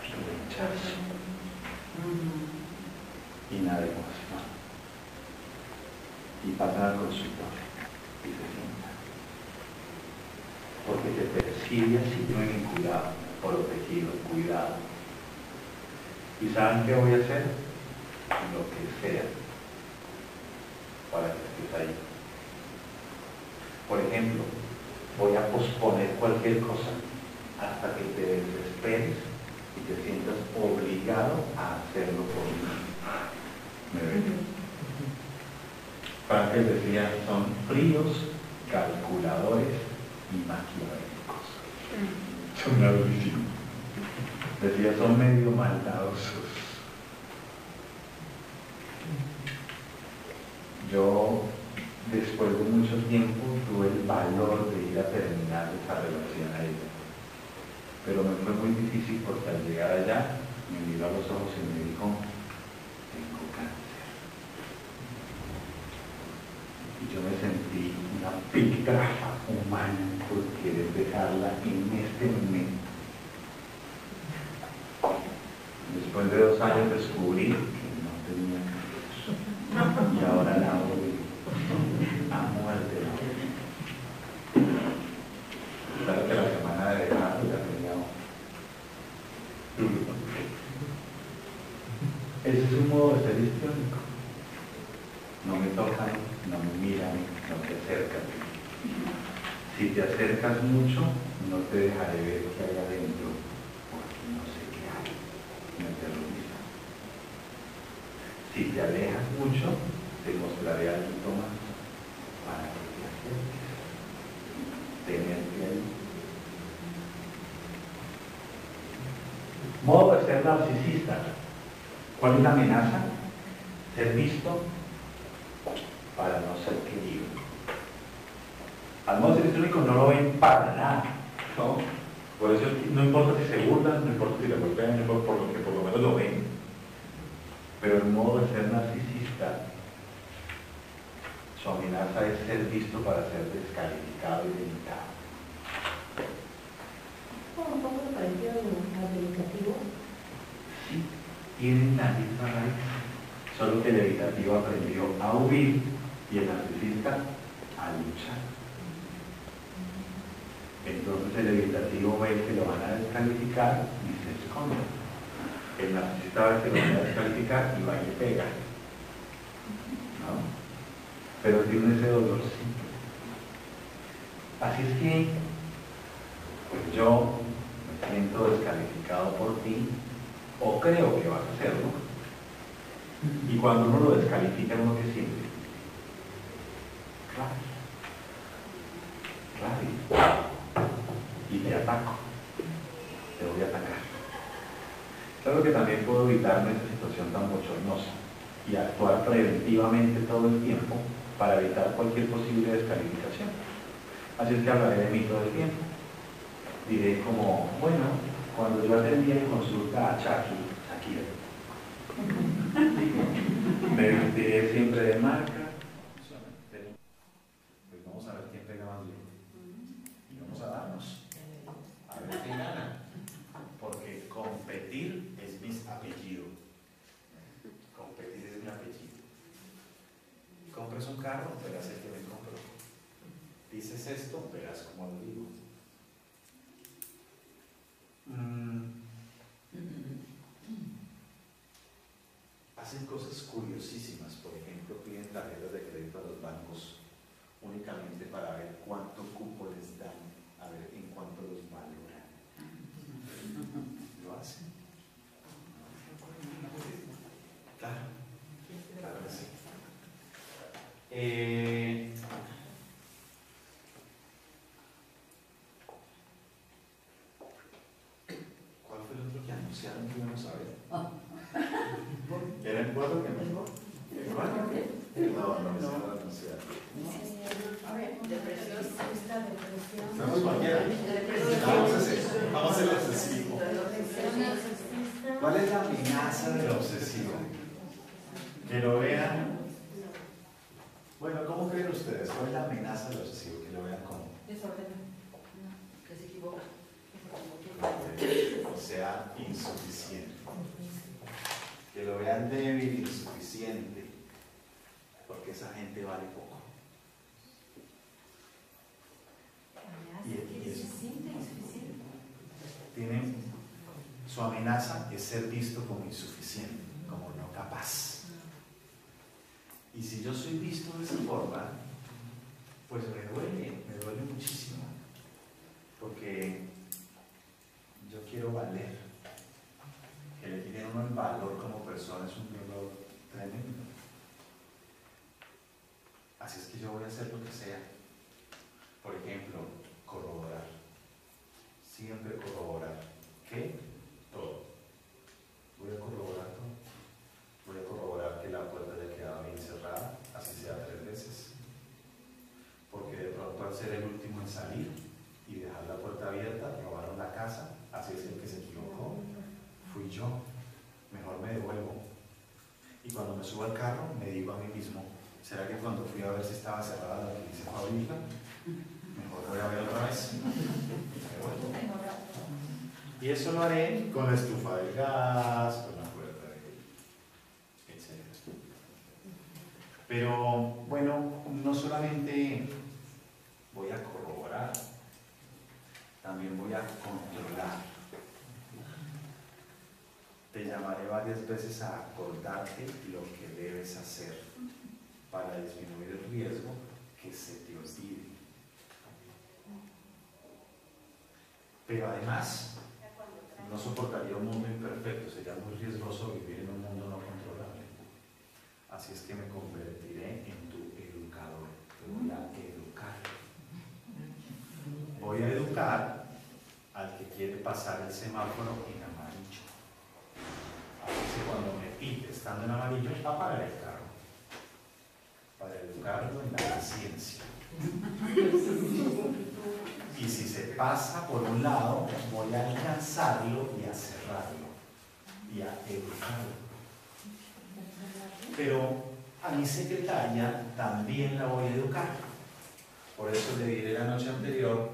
Rechazo. Y nada de emoción. Y pasan al consultorio y se sientan. Porque te percibe así, no en cuidado, protegido, cuidado. ¿Y saben qué voy a hacer? Lo que sea para que estés ahí. Por ejemplo, voy a posponer cualquier cosa hasta que te desesperes y te sientas obligado a hacerlo por mí. ¿Me ven? Frankel decía, son fríos, calculadores y maquiavélicos. Son gravísimos. Decía, son medio maldadosos. Yo, después de mucho tiempo, tuve el valor de ir a terminar esa relación a ella. Pero me fue muy difícil porque al llegar allá, me miró a los ojos y me dijo, tengo cáncer. Y yo me sentí una piltrafa humana por querer dejarla en este momento. Después de 2 años descubrí que no tenía cáncer. Y ahora la odio a muerte. Claro que la semana de verano ya tenía duro. Ese es un modo de ser histriónico. No me tocan, no me miran, no te acercan. Si te acercas mucho, no te dejaré ver qué hay adentro, porque no sé qué hay. Me terroriza. Si te alejas mucho, te mostraré algo más para que te acerques. Tenerte ahí. Modo de ser narcisista. ¿Cuál es la amenaza? Ser visto para no ser querido. Al modo de ser histriónico no lo ven para nada, ¿no? Por eso no importa si se burlan, no importa si le golpean, no importa porque por lo menos lo ven. Pero el modo de ser narcisista, su amenaza es ser visto para ser descalificado y limitado. Un poco parecido al evitativo. Sí, tienen la misma raíz, solo que el evitativo aprendió a huir y el narcisista a luchar. Entonces el evitativo ve que lo van a descalificar y se esconde. El narcisista ve que lo van a descalificar y va y le pega. ¿No? Pero tiene ese dolorcito. Así es que pues yo me siento descalificado por ti, o creo que vas a hacerlo. Y cuando uno lo descalifica, uno que siente rabia. Y te ataco. Te voy a atacar. Claro que también puedo evitarme esa situación tan bochornosa y actuar preventivamente todo el tiempo para evitar cualquier posible descalificación. Así es que hablaré de mí todo el tiempo. Diré como, bueno, cuando yo atendí en consulta a Shakira, me vestiré siempre de marca. Pues vamos a ver quién pega más bien. Y vamos a darnos. A ver quién gana. Porque competir es mi apellido. Competir es mi apellido. Compras un carro, verás el que me compró. Dices esto, verás cómo lo digo. Hacen cosas curiosísimas. Por ejemplo, piden tarjetas de crédito a los bancos únicamente para ver cuánto cupo les dan, a ver en cuánto los valoran. ¿Lo hacen? Claro, claro que sí. ¿Cuál fue el otro que anunciaron que íbamos a ver? ¿Era el cuadro que mejor? ¿El cuadro? No, me estaba anunciando. Depresión. Estamos cualquiera. Vamos a hacer el obsesivo. ¿Cuál es la amenaza del obsesivo? Que lo vean. Bueno, ¿cómo creen ustedes? ¿Cuál es la amenaza del obsesivo? Que lo vean como. Desordenado. Que se equivoca. O sea, insuficiente. Que lo vean débil, insuficiente. Porque esa gente vale poco. Y eso. Tienen, su amenaza es ser visto como insuficiente, como no capaz. Y si yo soy visto de esa forma, pues me duele muchísimo. porque yo quiero valer. Que le tienen uno el valor como persona es un dolor tremendo. Así es que yo voy a hacer lo que sea. Por ejemplo, corroborar. Siempre corroborar. ¿Qué? Todo. Voy a corroborar todo. Voy a corroborar que la puerta haya quedado bien cerrada, así sea 3 veces. Porque de pronto al ser el último en salir y dejar la puerta abierta, robaron la casa, así es el que se equivocó. Fui yo. Mejor me devuelvo. Y cuando me subo al carro, me digo a mí mismo, ¿será que cuando fui a ver si estaba cerrada la que hice para abrirla? Mejor voy a ver otra vez. Y eso lo haré con la estufa de gas, con la puerta de... etc. Pero, bueno, no solamente voy a corroborar, también voy a controlar. Te llamaré varias veces a acordarte lo que debes hacer para disminuir el riesgo que se te olvide. Pero además, no soportaría un mundo imperfecto, sería muy riesgoso vivir en un mundo no controlable. Así es que me convertiré en tu educador, te voy a educar. Voy a educar al que quiere pasar el semáforo en amarillo. Así que cuando me pite estando en amarillo, apagar el carro. Para educarlo en la paciencia. Y si se pasa por un lado, voy a alcanzarlo y a cerrarlo. Y a educarlo. Pero a mi secretaria también la voy a educar. Por eso le diré la noche anterior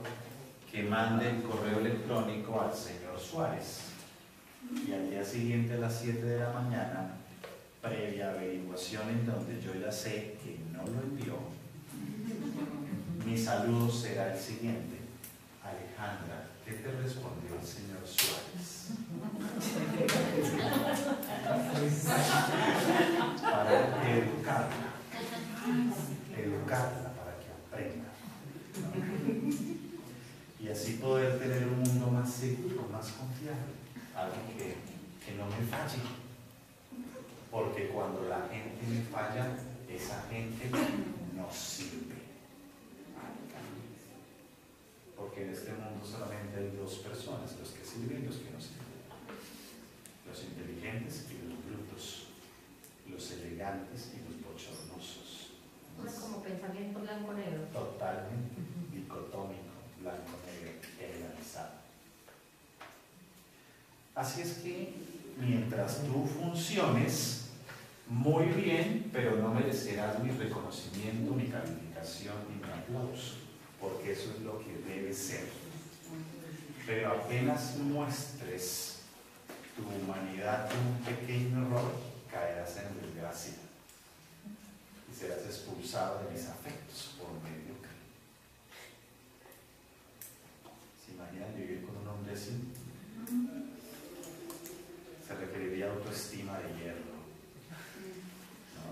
que mande el correo electrónico al señor Suárez. Y al día siguiente a las 7 de la mañana, previa averiguación en donde yo ya sé que no lo envió, mi saludo será el siguiente. Alejandra, ¿qué te respondió el señor Suárez? Para educarla para que aprenda, ¿no? Y así poder tener un mundo más seguro, más confiable, algo que no me falle. Porque cuando la gente me falla, esa gente no sirve. Porque en este mundo solamente hay 2 personas, los que sirven y los que no sirven. Los inteligentes y los brutos, los elegantes y los bochornosos. Es como pensamiento blanco-negro. Totalmente dicotómico, blanco-negro, generalizado. Así es que mientras tú funciones muy bien, pero no merecerás mi reconocimiento, mi calificación ni mi aplauso, porque eso es lo que debe ser. Pero apenas muestres tu humanidad con un pequeño error, caerás en desgracia y serás expulsado de mis afectos por mediocre. ¿Se imaginan vivir con un hombre así? Se referiría a autoestima de hierro, ¿no?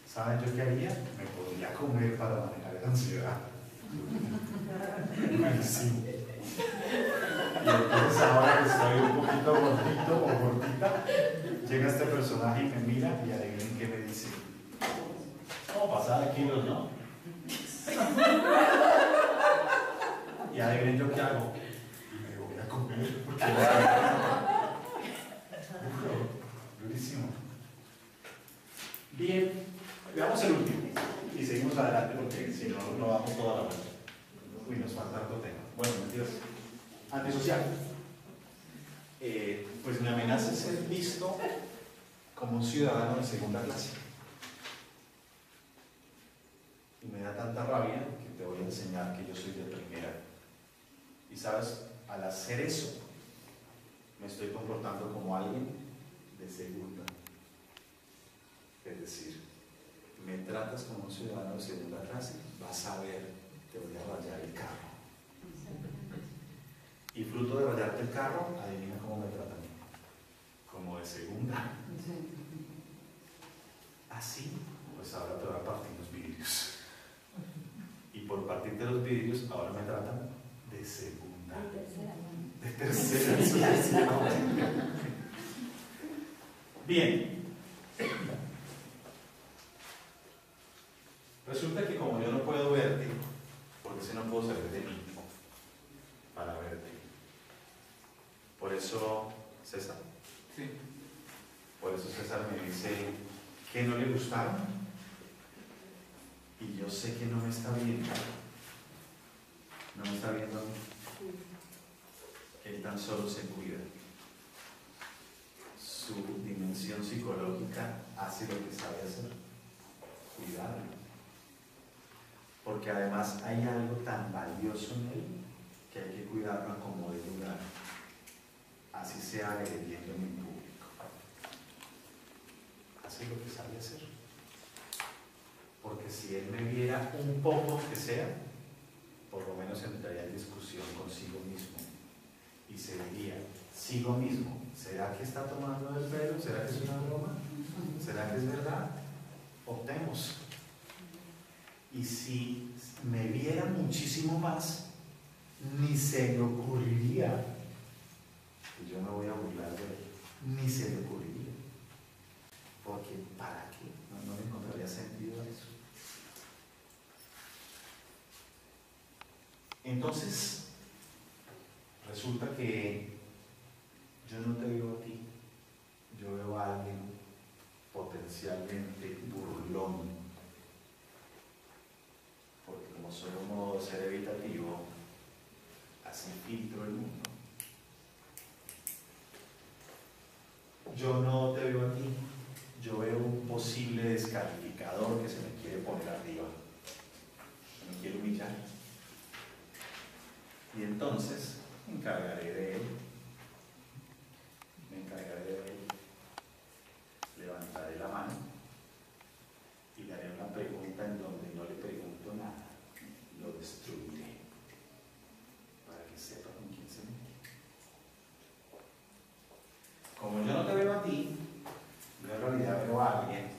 ¿Saben yo qué haría? Me podría comer para manejar la ansiedad. Sí. Y entonces ahora que estoy un poquito gordito o gordita, llega este personaje y me mira y adivinen qué me dice. ¿Cómo pasar de kilos, no? Y adivinen yo qué hago. Me voy a comer porque durísimo. Bien, veamos el último y seguimos adelante porque si no, no vamos toda la vuelta. Uy, nos falta otro tema. Bueno, mentiras. Antisocial. Pues me amenaza ser visto como un ciudadano de segunda clase. Y me da tanta rabia que te voy a enseñar que yo soy de primera. Y sabes, al hacer eso, me estoy comportando como alguien de segunda. Es decir, me tratas como un ciudadano de segunda clase, vas a ver, te voy a rayar el carro. Y fruto de rayarte el carro, adivina cómo me tratan. Como de segunda. Así, pues ahora te voy a partir los vidrios. Y por partirte los vidrios, ahora me tratan de de segunda, Ay, de tercera sucesión. Bien. Resulta que como yo no puedo verte, porque si no puedo salir de mí para verte. Por eso, César. Sí. Por eso César me dice que no le gustaron. Y yo sé que no me está viendo. No me está viendo a mí. Él tan solo se cuida. Su dimensión psicológica hace lo que sabe hacer. Cuidarlo. Porque además hay algo tan valioso en él que hay que cuidarlo como de lugar. Así sea agrediendo en público. Hace lo que sabe hacer. Porque si él me viera un poco que sea, por lo menos entraría en discusión consigo mismo y se diría, sigo mismo, ¿será que está tomando el pelo? ¿Será que es una broma? ¿Será que es verdad? Optemos. Y si me viera muchísimo más, ni se le ocurriría que yo me voy a burlar de él, ni se le ocurriría. Porque ¿para qué? No le encontraría sentido a eso. Entonces, resulta que yo no te veo a ti, yo veo a alguien potencialmente burlón, porque como soy un modo de ser evitativo, así filtro el mundo. Yo no te veo a ti, yo veo un posible descalificador que se me quiere poner arriba, que me quiere humillar. Y entonces me encargaré de él, levantaré la mano y le haré una pregunta en donde no le pregunto nada, lo destruiré para que sepa con quién se mete. Como yo no te veo a ti, yo en realidad veo a alguien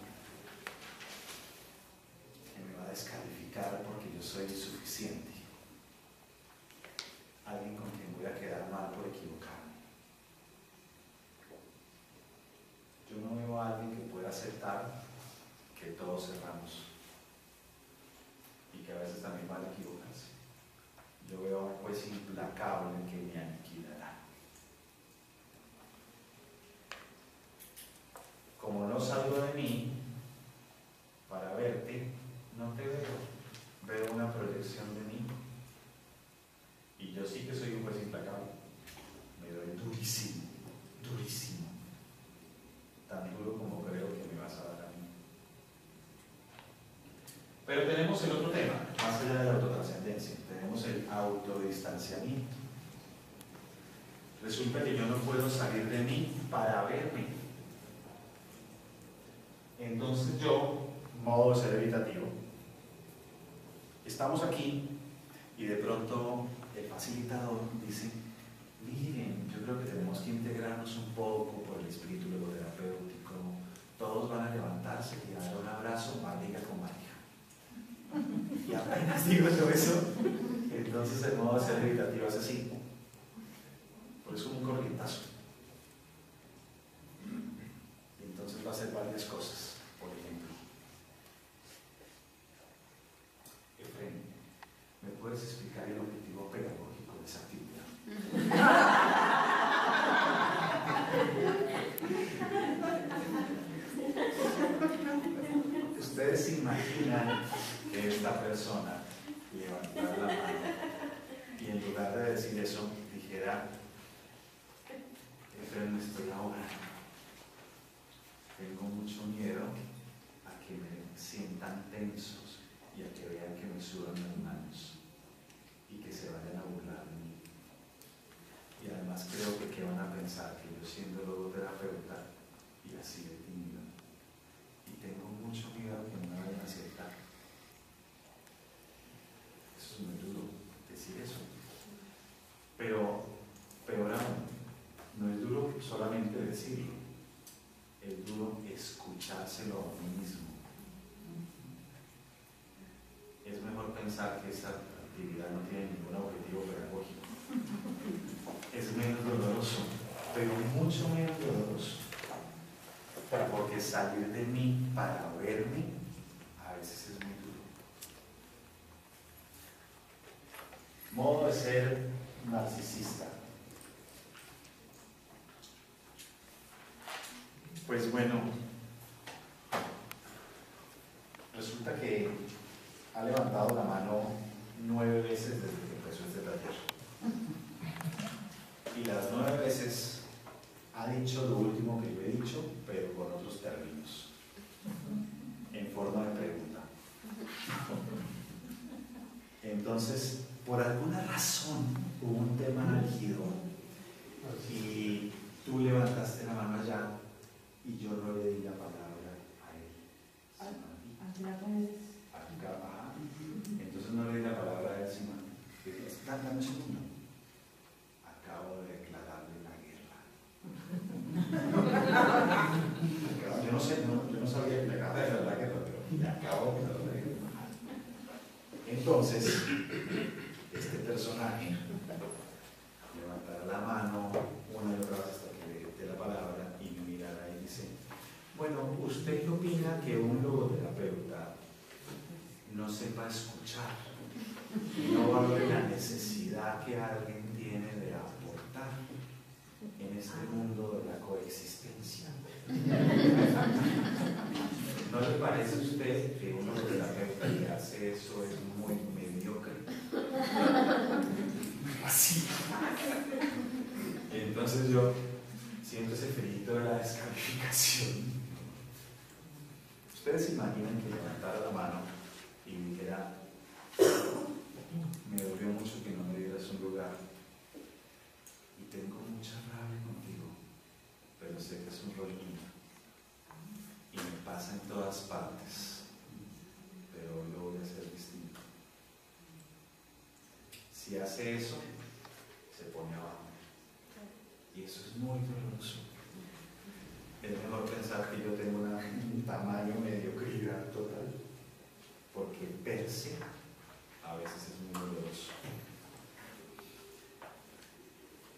que me va a descalificar porque yo soy insuficiente. Alguien con quien voy a quedar mal por equivocarme. Yo no veo a alguien que pueda aceptar que todos erramos y que a veces también van a equivocarse. Yo veo a un juez implacable que me aniquilará. Como no salgo de mí para verte, no te veo. Veo una proyección de mí. Y yo sí que soy un juez implacable. Me doy durísimo, durísimo. Tan duro como creo que me vas a dar a mí. Pero tenemos el otro tema, más allá de la autotrascendencia. Tenemos el autodistanciamiento. Resulta que yo no puedo salir de mí para verme. Entonces yo, modo de ser evitativo, estamos aquí y de pronto el facilitador dice, miren, yo creo que tenemos que integrarnos un poco por el espíritu logoterapéutico, todos van a levantarse y a dar un abrazo, marica con marica. Y apenas digo yo eso, entonces el modo de ser evitativo es así, por eso un corrientazo. Y entonces va a hacer varias cosas, por ejemplo. Efraín, ¿me puedes explicar el objetivo pedagógico de esa actividad? Ustedes se imaginan que esta persona levantara la mano y en lugar de decir eso dijera, Efraín, estoy ahogando, tengo mucho miedo a que me sientan tensos y a que vean que me sudan las manos y que se vayan a burlar de mí. Y además creo que ¿qué van a pensar? Que yo siendo logoterapeuta y así de tímido y tengo mucho miedo a que no me vayan a aceptar. Eso es muy duro decir eso. Pero peor aún, no es duro solamente decirlo, es duro escuchárselo a mí mismo. Es mejor pensar que esa actividad no tiene ningún objetivo pedagógico. Es menos doloroso, pero mucho menos doloroso. Porque salir de mí para verme a veces es muy duro. Modo de ser narcisista. Pues bueno, resulta que ha levantado la mano 9 veces desde que empezó este taller. Y las 9 veces ha dicho lo último que yo he dicho, pero con otros términos, en forma de pregunta. Entonces, por alguna razón, hubo un tema álgido y tú levantaste la mano allá y yo no le di la palabra a él. Acá, entonces no le di la palabra a él, sino dame un segundo. Acabo de declararle la guerra. Yo no sé, yo no sabía que le acababa de declarar la guerra, pero le acabo de declarar la guerra. Entonces, este personaje levantará la mano una y otra vez hasta que le dé la palabra y me mirará y dice: bueno, ¿usted opina que un logoterapeuta no sepa escuchar y no valore la necesidad que alguien tiene de aportar en este mundo de la coexistencia? ¿No le parece a usted que un logoterapeuta que hace eso es muy mediocre? Así. Y entonces yo siento ese frío de la descalificación. Ustedes se imaginan que levantara la mano y dijera: me dolió mucho que no me dieras un lugar y tengo mucha rabia contigo, pero sé que es un rol mío y me pasa en todas partes, pero lo voy a hacer distinto. Si hace eso, se pone abajo y eso es muy doloroso. Es mejor pensar que yo tengo un tamaño mediocridad total, porque per se a veces es muy doloroso.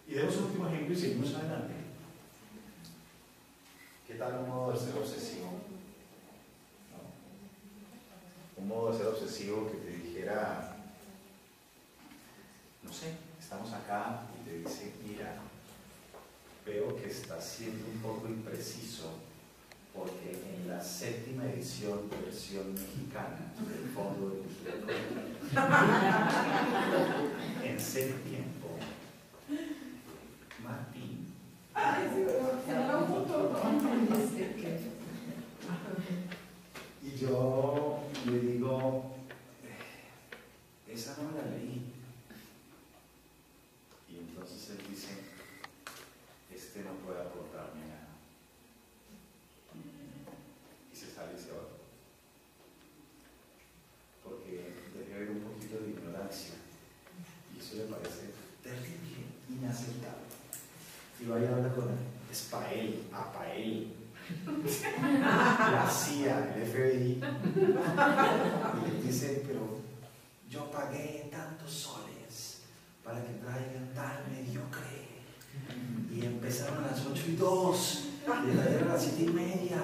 Y demos un último ejemplo y seguimos adelante. ¿Qué tal un modo de ser obsesivo? ¿No? Un modo de ser obsesivo que te dijera, no sé, estamos acá y te dice: mira, veo que estás siendo un poco impreciso, porque en la 7ª edición, versión mexicana del Fondo de Cultura Económica, en ese tiempo, Martín. Y yo le digo: esa no me la leí. Y entonces él dice: este no puede aportarme nada. Y se sale y se va. Porque debe haber un poquito de ignorancia. Y eso le parece terrible, inaceptable. Y vaya a hablar con él. Es para él, para él. La CIA, el FBI. Y le dice: pero yo pagué tantos soles para que traigan tal mediocre. Y empezaron a las 8:02 y el taller a las 7:30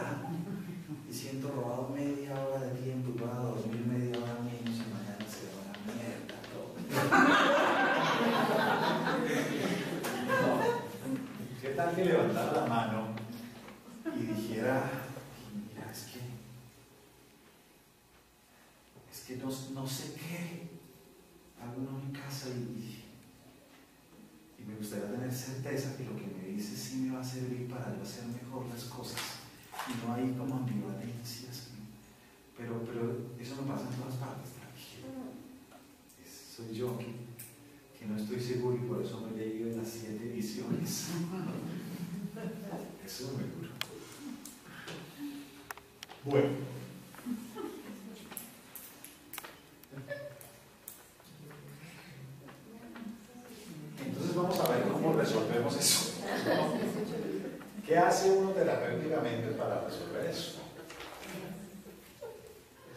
y siento robado media hora de tiempo y para 2000 media hora menos y mañana se va a la mierda todo. No. ¿Qué tal que levantara la mano y dijera: mira, es que no sé qué hago uno en casa y me gustaría tener certeza que lo que me dice sí me va a servir para yo hacer mejor las cosas y no hay como ambivalencias, pero eso no pasa en todas partes, tranquilo. Soy yo que no estoy seguro y por eso me he leído en las 7 ediciones. Eso es muy duro. Bueno, entonces vamos a ver cómo resolvemos eso, ¿no? ¿Qué hace uno terapéuticamente para resolver eso?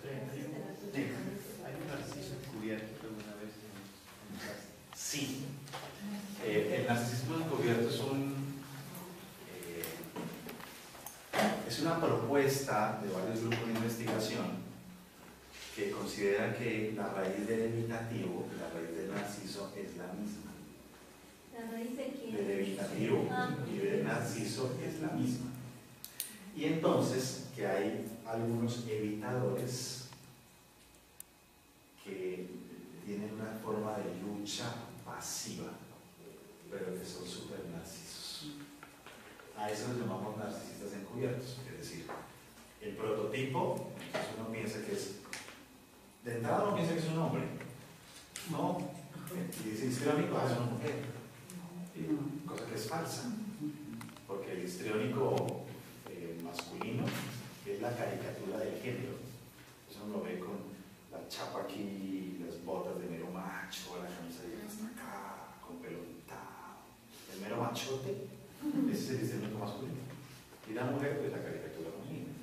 Hay un narciso encubierto que una vez propuesta de varios grupos de investigación que considera que la raíz del evitativo y la raíz del narciso es la misma. ¿La raíz de quién? Del evitativo y del narciso es la misma. Y entonces que hay algunos evitadores que tienen una forma de lucha pasiva, pero que son súper narcisos. A eso les llamamos narcisistas encubiertos. Es decir, el prototipo, entonces uno piensa que es, de entrada uno piensa que es un hombre. No, y dice histriónico, es una mujer. Cosa que es falsa, porque el histriónico masculino es la caricatura del género. Eso uno lo ve con la chapa aquí, las botas de mero macho, la camisa llega hasta acá, con pelo pintado. El mero machote, ese es el histriónico masculino. Y la mujer, pues la caricatura femenina.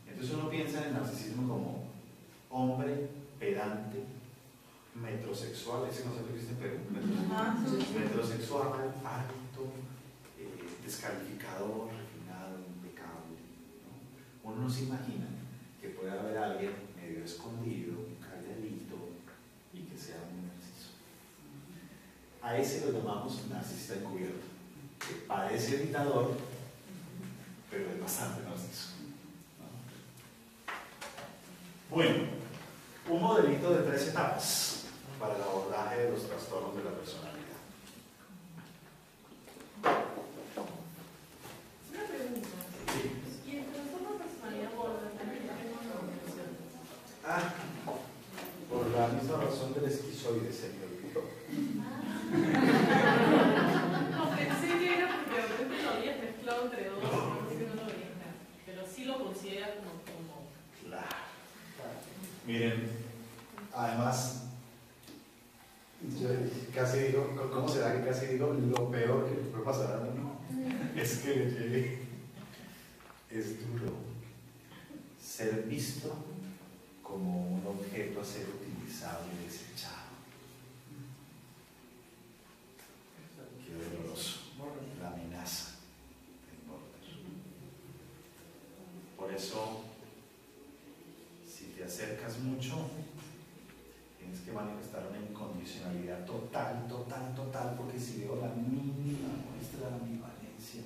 Entonces uno piensa en el narcisismo como hombre, pedante, metrosexual, ese concepto que existe en Perú, metrosexual, alto, descalificador, refinado, impecable, ¿no? Uno no se imagina que pueda haber alguien medio escondido, calladito y que sea un narciso. A ese lo llamamos narcisista encubierto, que parece evitador, pero es bastante narciso, ¿no? Bueno, un modelito de 3 etapas para el abordaje de los trastornos de la personalidad. Una pregunta. Sí. ¿Y el trastorno de personalidad borderline tenemos una definición? Por la misma razón del esquizoide, se me olvidó. No, pensé que era porque de repente lo habías mezclado entre dos, así que no lo veía acá. Pero sí lo considera como... Claro. Miren, además, yo casi digo, ¿cómo será que casi digo lo peor que le puede pasar a uno? Es que le llegue. Es duro ser visto como un objeto a ser utilizado y desechado. Qué doloroso. La amenaza del border. Por eso, si te acercas mucho, tienes que manifestar una incondicionalidad total, porque si veo la mínima muestra de ambivalencia,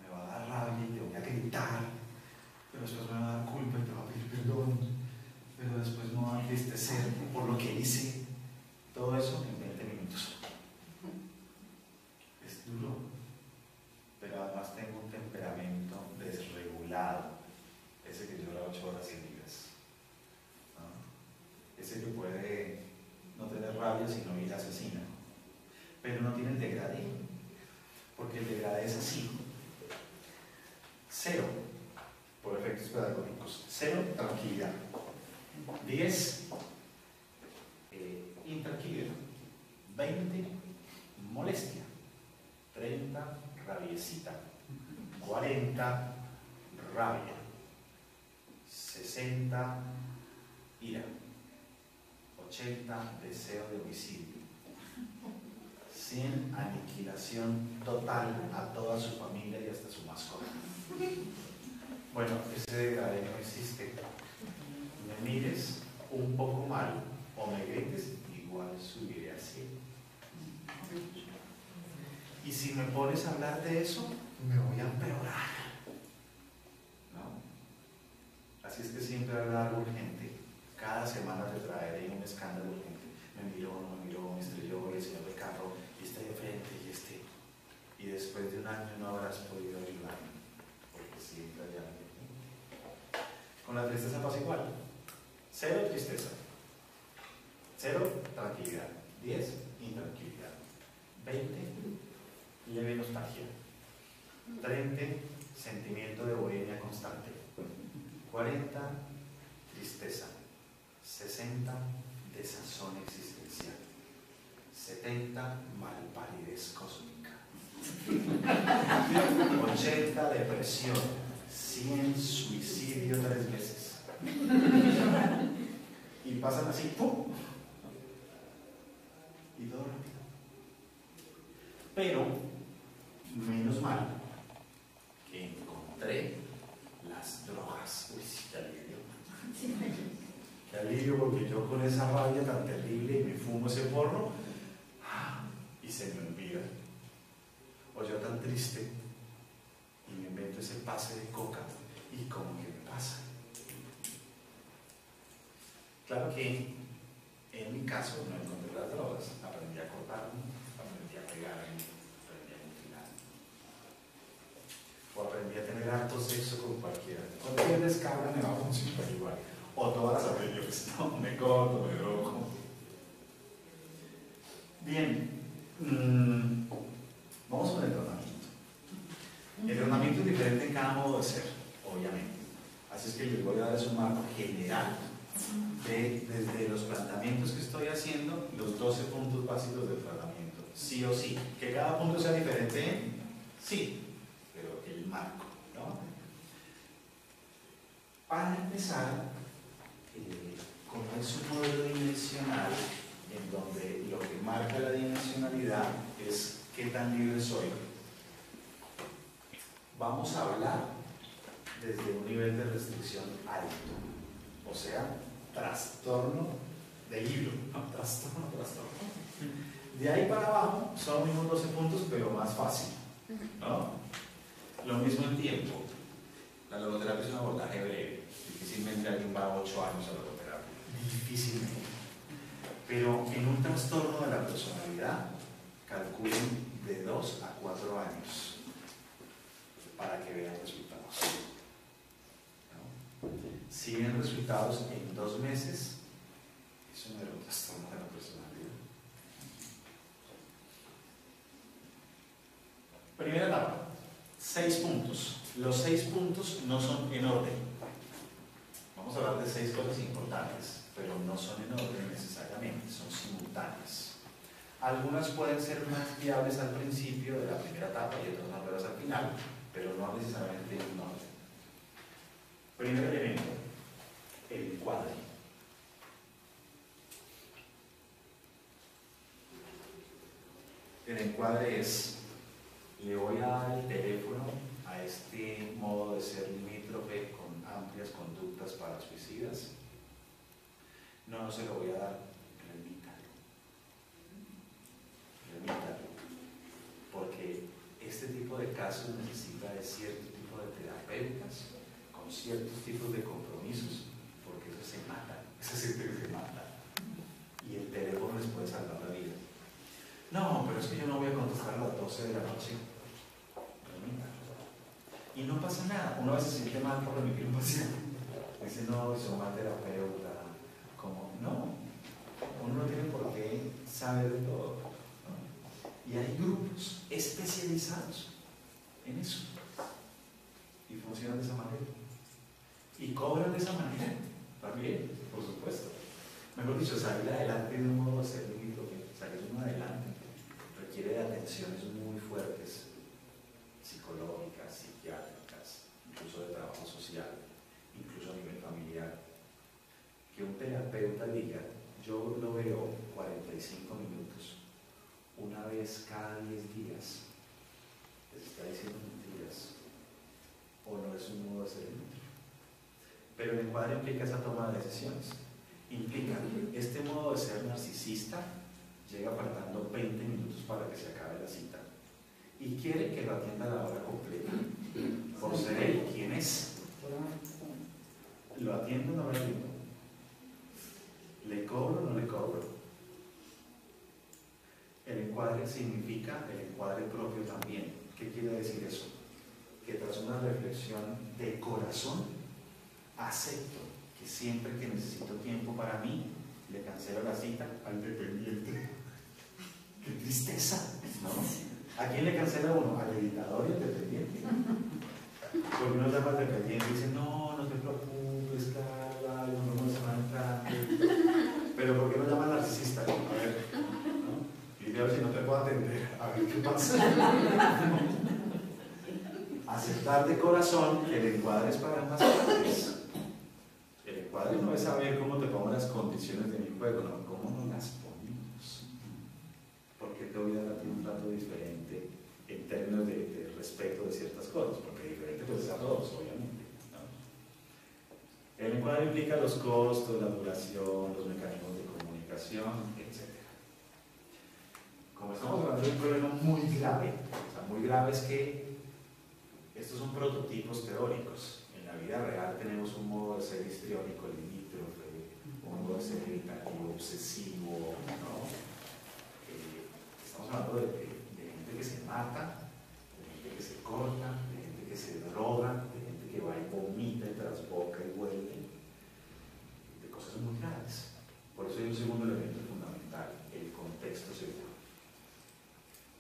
me va a dar rabia y te voy a gritar, pero después me va a dar culpa y te va a pedir perdón, pero después me va a entristecer por lo que hice. Todo eso en 20 minutos. Es duro, pero además tengo un temperamento desregulado, ese que llora 8 horas seguidas, ¿no? Ese que puede no tener rabia sino ir asesina, pero no tiene el degradé, porque el degradé es así: 0 por efectos pedagógicos, 0 tranquilidad, 10 intranquilidad, 20 molestia, 30 rabiecita, 40 rabia, 60 ira, 80 deseo de homicidio, 100 aniquilación total a toda su familia y hasta su mascota. Bueno, ese degradé no existe. Me mires un poco mal o me grites, igual subiré al cielo. Y si me pones a hablar de eso, me voy a empeorar, ¿no? Así es que siempre hablar urgente. Cada semana te traeré un escándalo urgente. Me miró, no me miró, me estrelló, el señor del carro, y este de frente, y este. Y después de un año no habrás podido ayudarme, porque siempre hay alguien. Con la tristeza pasa igual. 0 tristeza, 0 tranquilidad, 10 intranquilidad, 20 leve nostalgia, 30 sentimiento de bohemia constante, 40 tristeza, 60 desazón existencial, 70 malparidez cósmica, 80 depresión, 100 suicidio 3 veces. Y pasan así, ¡pum! Y todo rápido. Pero, menos mal que encontré las drogas. paz. Uy, sí, qué alivio. Qué alivio, porque yo con esa rabia tan terrible y me fumo ese porro y se me olvida. O yo tan triste y me invento ese pase de coca y como que me pasa. Claro que en mi caso no encontré las drogas, aprendí a cortarme, aprendí a pegarme, aprendí a mutilarme. O aprendí a tener harto sexo con cualquiera. Cualquier descarga me va a funcionar igual. O todas las anteriores, no, me corto, me drogo. Bien, vamos con el tratamiento. El tratamiento es diferente en cada modo de ser, obviamente. Así es que les voy a dar un marco general desde los planteamientos que estoy haciendo, los 12 puntos básicos del tratamiento. Sí o sí. Que cada punto sea diferente, sí, pero el marco, ¿no? Para empezar, como es un modelo dimensional, en donde lo que marca la dimensionalidad es qué tan libre soy, vamos a hablar desde un nivel de restricción alto, o sea, trastorno de libro, no, trastorno. De ahí para abajo son los mismos 12 puntos, pero más fácil, ¿no? Lo mismo en tiempo. La logoterapia es un abordaje breve. Difícilmente alguien va a 8 años a logoterapia. Difícilmente. Pero en un trastorno de la personalidad, calculen de 2 a 4 años para que vean resultados. ¿No? Si ven resultados en 2 meses, eso no era un trastorno de la personalidad. Primera etapa, 6 puntos. Los 6 puntos no son en orden. Vamos a hablar de 6 cosas importantes, pero no son en orden necesariamente, son simultáneas. Algunas pueden ser más viables al principio de la primera etapa y otras más viables al final, pero no necesariamente en orden. Primer elemento, el encuadre. El encuadre es: le voy a dar el teléfono a este modo de ser limítrofe con amplias conductas para suicidas. No se lo voy a dar, remítalo. Porque este tipo de casos necesita de cierto tipo de terapeutas con ciertos tipos de compromisos, porque eso se mata, eso se mata. Y el teléfono les puede salvar la vida. No, pero es que yo no voy a contestar a las 12 de la noche. Y no pasa nada. Uno a veces se siente mal por remitir un paciente. Dice, no, soy mal terapeuta. Como, no. Uno no tiene por qué saber de todo, ¿no? Y hay grupos especializados en eso. Y funcionan de esa manera. Y cobran de esa manera. También, por supuesto. Mejor dicho, salir adelante de un modo de ser limítrofe, salir uno adelante, requiere de atenciones muy fuertes, psicológicas, psiquiátricas, incluso de trabajo social, incluso a nivel familiar. Que un terapeuta diga, yo lo veo 45 minutos, una vez cada 10 días, les está diciendo mentiras, o no es un modo de ser limítrofe. Pero el encuadre implica esa toma de decisiones. Implica que este modo de ser narcisista llega faltando 20 minutos para que se acabe la cita y quiere que lo atienda a la hora completa por ser él quien es. ¿Lo atiendo o no lo atiendo? ¿Le cobro o no le cobro? El encuadre significa el encuadre propio también. ¿Qué quiere decir eso? Que tras una reflexión de corazón acepto que siempre que necesito tiempo para mí, le cancelo la cita al dependiente. ¡Qué tristeza! ¿No? ¿A quién le cancela uno? Al editador y al dependiente. Porque uno llama al dependiente y dice, no, no te preocupes, Carla, nos vemos la semana entrante. Pero ¿por qué no llama al narcisista? A ver, ¿no? Y a ver si no te puedo atender, a ver qué pasa. Aceptar de corazón que el encuadre es para ambas partes. El encuadre no es saber cómo te pongo las condiciones de mi juego, no, cómo nos las ponemos. Porque te voy a dar a ti un trato diferente en términos de respeto de ciertas cosas, porque diferente pues es a todos, obviamente, ¿no? El lenguaje implica los costos, la duración, los mecanismos de comunicación, etc. Como estamos hablando de un problema muy grave, o sea, muy grave es que estos son prototipos teóricos. En la vida real tenemos un modo de ser histriónico, limítrofe, un modo de ser evitativo, obsesivo, ¿no? Estamos hablando de gente que se mata, de gente que se corta, de gente que se droga, de gente que va y vomita y trasboca y huele, de cosas muy graves. Por eso hay un segundo elemento fundamental, el contexto seguro.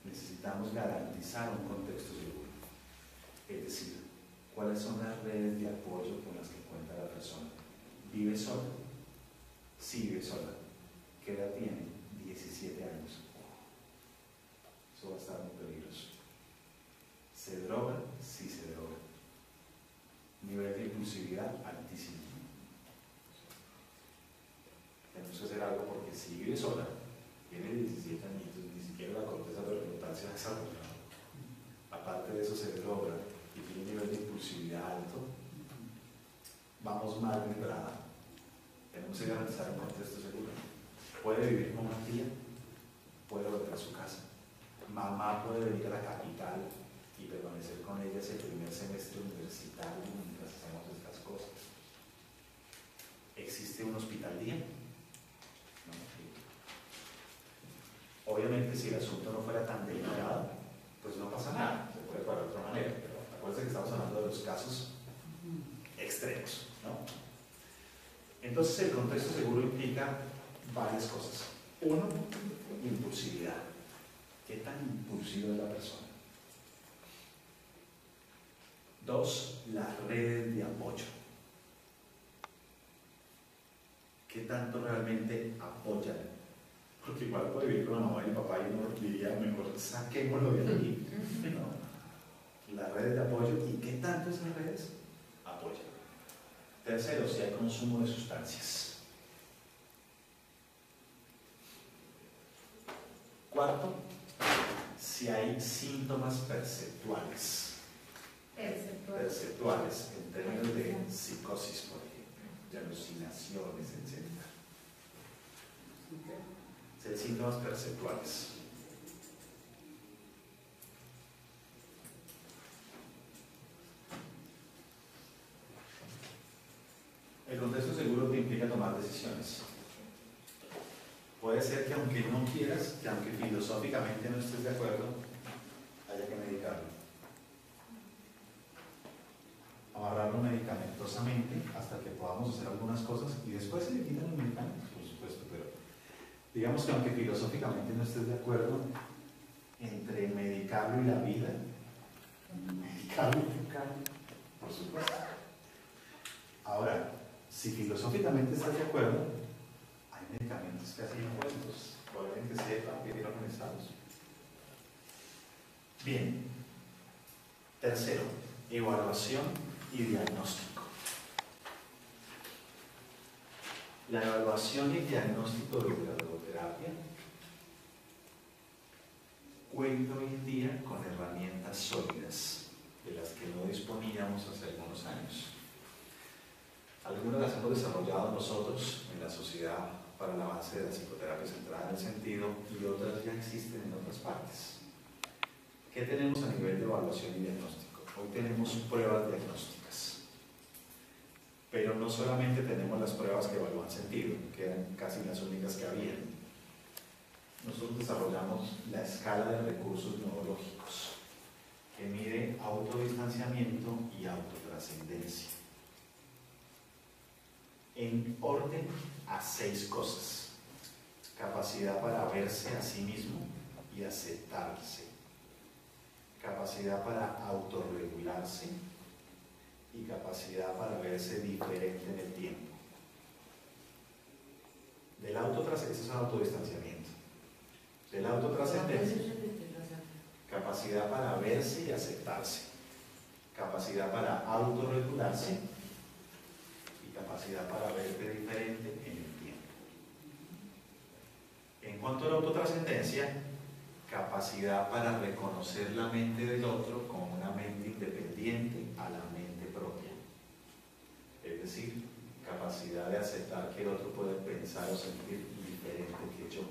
Necesitamos garantizar un contexto seguro. Es decir, ¿cuáles son las redes de apoyo con las que cuenta la persona? ¿Vive sola? Sí, vive sola. ¿Qué edad tiene? 17 años. Eso va a estar muy peligroso. ¿Se droga? Sí, se droga. Nivel de impulsividad altísimo. Tenemos que hacer algo porque si vive sola, tiene 17 añitos, ni siquiera la corteza prefrontal se ha desarrollado. Aparte de eso, se droga y tiene un nivel de impulsividad alto. Vamos mal de entrada. Tenemos que garantizar un contexto seguro. Puede vivir con una tía, puede volver a su casa. Mamá puede venir a la capital y permanecer con ella ese primer semestre universitario mientras hacemos estas cosas. ¿Existe un hospital día? No. Obviamente, si el asunto no fuera tan delicado, pues no pasa nada, se puede parar de otra manera, pero acuérdense que estamos hablando de los casos extremos, ¿no? Entonces, el contexto seguro implica varias cosas. Uno, impulsividad. ¿Qué tan impulsiva es la persona? Dos, las redes de apoyo. ¿Qué tanto realmente apoyan? Porque igual puede vivir con la mamá y el papá y uno diría, mejor saquémoslo de aquí. ¿No? Las redes de apoyo. ¿Y qué tanto esas redes apoyan? Tercero, si hay consumo de sustancias. Cuarto, si hay síntomas perceptuales. Perceptuales, en términos de psicosis, por ejemplo, de alucinaciones, etc. Si hay síntomas perceptuales. El contexto seguro te implica tomar decisiones. Puede ser que aunque no quieras, que aunque filosóficamente no estés de acuerdo, haya que medicarlo. Amarrarlo medicamentosamente hasta que podamos hacer algunas cosas y después se le quitan los medicamentos, por supuesto, pero digamos que aunque filosóficamente no estés de acuerdo, entre medicarlo y la vida, medicarlo, por supuesto. Ahora, si filosóficamente estás de acuerdo, hay medicamentos casi impuestos, probablemente sepan que vieron necesarios. Bien. Tercero, evaluación y diagnóstico. La evaluación y diagnóstico de la logoterapia cuenta hoy en día con herramientas sólidas de las que no disponíamos hace algunos años. Algunas las hemos desarrollado nosotros en la Sociedad para el Avance de la Psicoterapia Centrada en el Sentido y otras ya existen en otras partes. ¿Qué tenemos a nivel de evaluación y diagnóstico? Hoy tenemos pruebas diagnósticas, pero no solamente tenemos las pruebas que evalúan sentido, que eran casi las únicas que había. Nosotros desarrollamos la escala de recursos neurológicos, que mide autodistanciamiento y autotrascendencia, en orden a 6 cosas: capacidad para verse a sí mismo y aceptarse, capacidad para autorregularse y capacidad para verse diferente en el tiempo. Del autotrascendente, eso es un autodistanciamiento. Del autotrascendencia, capacidad para verse y aceptarse, capacidad para autorregularse y capacidad para verte diferente en el tiempo. En cuanto a la autotrascendencia, capacidad para reconocer la mente del otro como una mente independiente a la mente propia. Es decir, capacidad de aceptar que el otro puede pensar o sentir diferente que yo,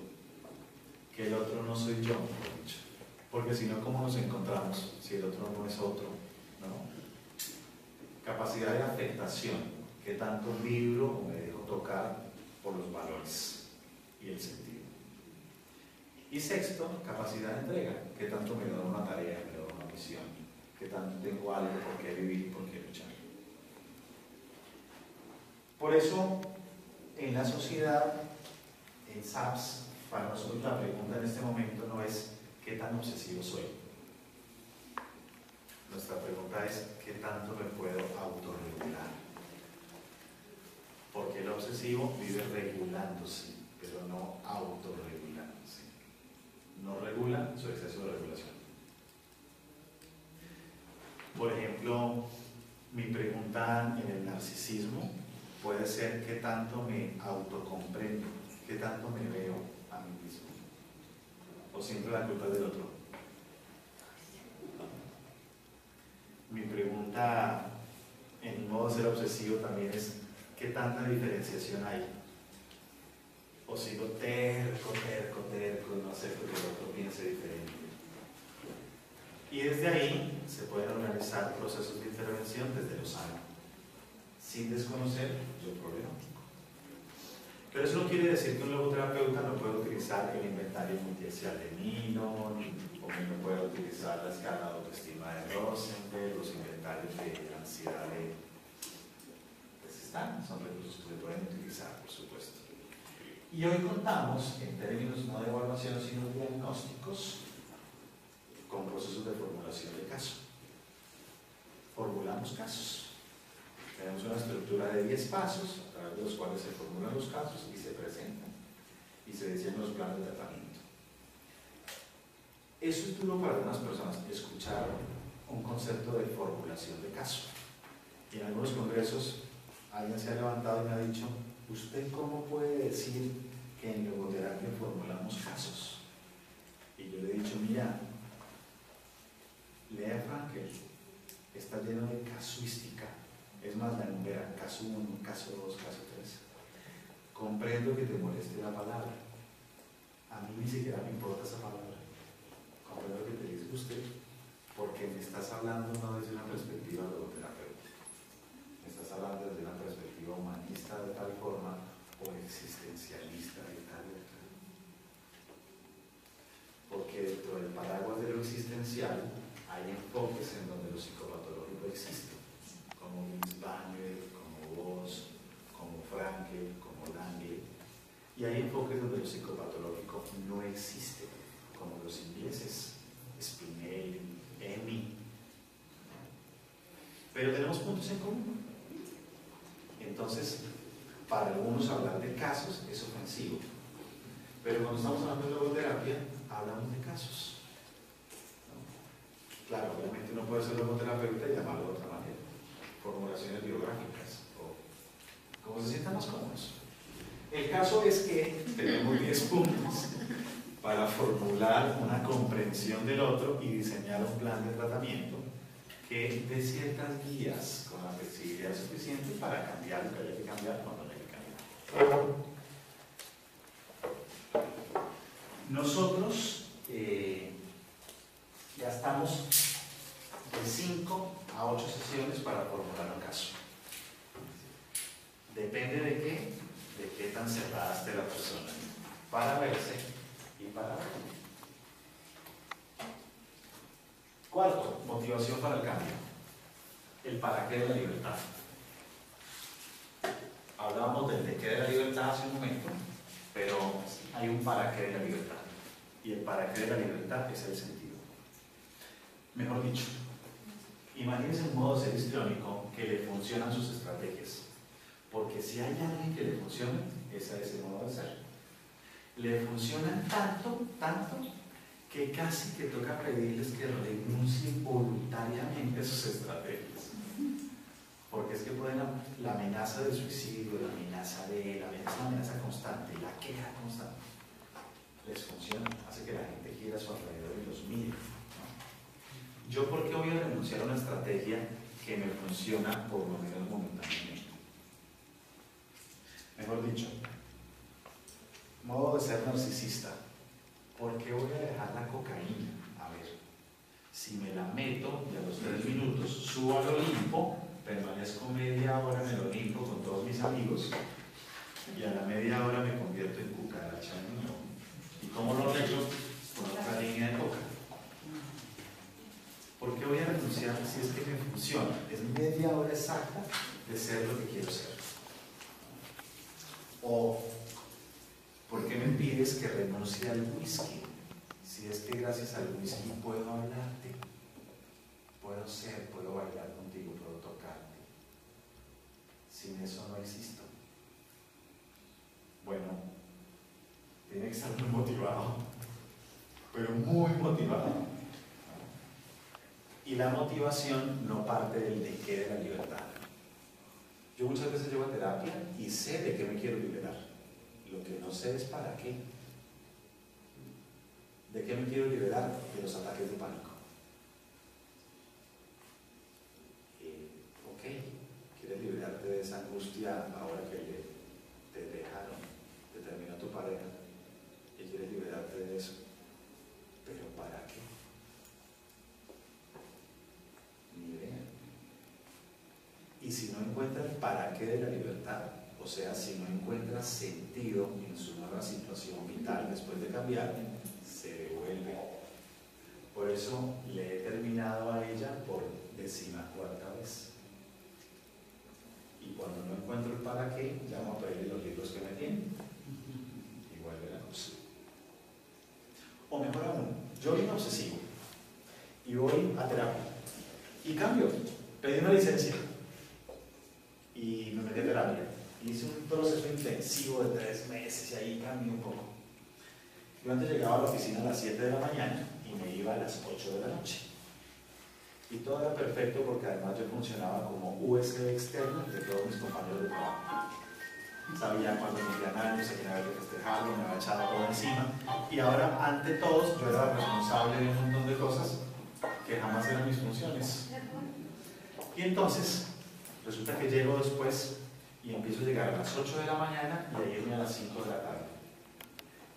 que el otro no soy yo, mejor dicho, porque si no, ¿cómo nos encontramos si el otro no es otro? ¿No? Capacidad de afectación, que tanto vibro o me dejo tocar por los valores y el sentido. Y sexto, capacidad de entrega, que tanto me da una tarea, me da una misión, que tanto tengo algo por qué vivir, por qué luchar. Por eso, en la sociedad, en SAPS, para nosotros la pregunta en este momento no es ¿qué tan obsesivo soy? Nuestra pregunta es ¿qué tanto me puedo autorregular? Porque el obsesivo vive regulándose, pero no autorregulándose. No regula su exceso de regulación. Por ejemplo, mi pregunta en el narcisismo puede ser ¿qué tanto me autocomprendo? ¿Qué tanto me veo a mí mismo? ¿O siempre la culpa es del otro? Mi pregunta en modo de ser obsesivo también es ¿qué tanta diferenciación hay? O sigo terco, y no acepto que el otro piense diferente. Y desde ahí se pueden organizar procesos de intervención desde lo sano, sin desconocer lo problemático. Pero eso no quiere decir que un logoterapeuta no pueda utilizar el inventario multiaxial de Milon, o que no pueda utilizar la escala de autoestima de Rosenberg, los inventarios de ansiedad de están, son recursos que se pueden utilizar, por supuesto. Y hoy contamos, en términos no de evaluación, sino de diagnósticos, con procesos de formulación de caso. Formulamos casos. Tenemos una estructura de 10 pasos, a través de los cuales se formulan los casos y se presentan. Y se diseñan los planes de tratamiento. Eso es duro para algunas personas, escuchar un concepto de formulación de caso. Y en algunos congresos, alguien se ha levantado y me ha dicho, ¿usted cómo puede decir que en logoterapia formulamos casos? Y yo le he dicho, mira, lea Frankel, está lleno de casuística, es más, la numera, caso 1, caso 2, caso 3. Comprendo que te moleste la palabra, a mí ni siquiera me importa esa palabra, comprendo que te disguste, porque me estás hablando no desde una perspectiva logoterapéutica, me estás hablando desde una perspectiva humanista de tal forma o existencialista de tal. Porque dentro del paraguas de lo existencial hay enfoques en donde lo psicopatológico existe, como Winsbanger, como Voss, como Frankel, como Lange, y hay enfoques donde lo psicopatológico no existe, como los ingleses, Spinelli, Emi. Pero tenemos puntos en común. Entonces, para algunos hablar de casos es ofensivo, pero cuando estamos hablando de logoterapia, hablamos de casos. ¿No? Claro, obviamente uno puede ser logoterapeuta y llamarlo de otra manera, formulaciones biográficas, o como se sientan más cómodos. El caso es que tenemos 10 puntos para formular una comprensión del otro y diseñar un plan de tratamiento que dé ciertas guías con la flexibilidad suficiente para cambiar lo que haya que cambiar cuando haya que cambiar. Nosotros gastamos de 5 a 8 sesiones para formular un caso. Depende de qué tan cerrada esté la persona para verse y para verse. Cuarto, motivación para el cambio. El para qué de la libertad. Hablábamos del de qué de la libertad hace un momento, pero hay un para qué de la libertad. Y el para qué de la libertad es el sentido. Mejor dicho, imagínense un modo de ser histriónico que le funcionan sus estrategias. Porque si hay alguien que le funciona, ese es el modo de ser. Le funcionan tanto, que casi que toca pedirles que renuncien voluntariamente a sus estrategias. Porque es que pueden la amenaza de suicidio, la amenaza de la amenaza constante, la queja constante, les funciona, hace que la gente gira a su alrededor y los mire, ¿no? ¿Yo por qué voy a renunciar a una estrategia que me funciona por lo menos momentáneamente? ser narcisista. ¿Por qué voy a dejar la cocaína? A ver, si me la meto y a los 3 minutos subo al Olimpo, permanezco media hora en el Olimpo con todos mis amigos y a la media hora me convierto en cucaracha de nuevo. ¿Y cómo lo arreglo? Con otra línea de coca. ¿Por qué voy a renunciar si es que me funciona? Es media hora exacta de ser lo que quiero ser. O, ¿por qué me pides que renuncie al whisky? Si es que gracias al whisky puedo hablarte, puedo ser, puedo bailar contigo, puedo tocarte. Sin eso no existo. Bueno, tiene que estar muy motivado, pero muy motivado. Y la motivación no parte del de qué de la libertad. Yo muchas veces llevo a terapia y sé de qué me quiero liberar. Lo que no sé es para qué. ¿De qué me quiero liberar? De los ataques de pánico. Ok, ¿quieres liberarte de esa angustia ahora que te dejaron, te terminó tu pareja? Y quieres liberarte de eso. ¿Pero para qué? Ni idea. Y si no encuentras para qué de la libertad, o sea, si no encuentras sentido en su nueva situación vital después de cambiar, se devuelve. Por eso le he terminado a ella por 14ª vez. Y cuando no encuentro el para qué, llamo a pedirle los libros que me tienen. Y vuelve la cosa. O mejor aún, yo soy obsesivo y voy a terapia. Y cambio, pedí una licencia y me metí a terapia. Hice un proceso intensivo de 3 meses y ahí cambié un poco. Yo antes llegaba a la oficina a las 7 de la mañana y me iba a las 8 de la noche. Y todo era perfecto porque además yo funcionaba como USB externo de todos mis compañeros de trabajo. Sabía cuando me hacían años, a quién había que festejarlo, me había echado todo encima. Y ahora, ante todos, yo era responsable de un montón de cosas que jamás eran mis funciones. Y entonces, resulta que llego después y empiezo a llegar a las 8 de la mañana y a irme a las 5 de la tarde.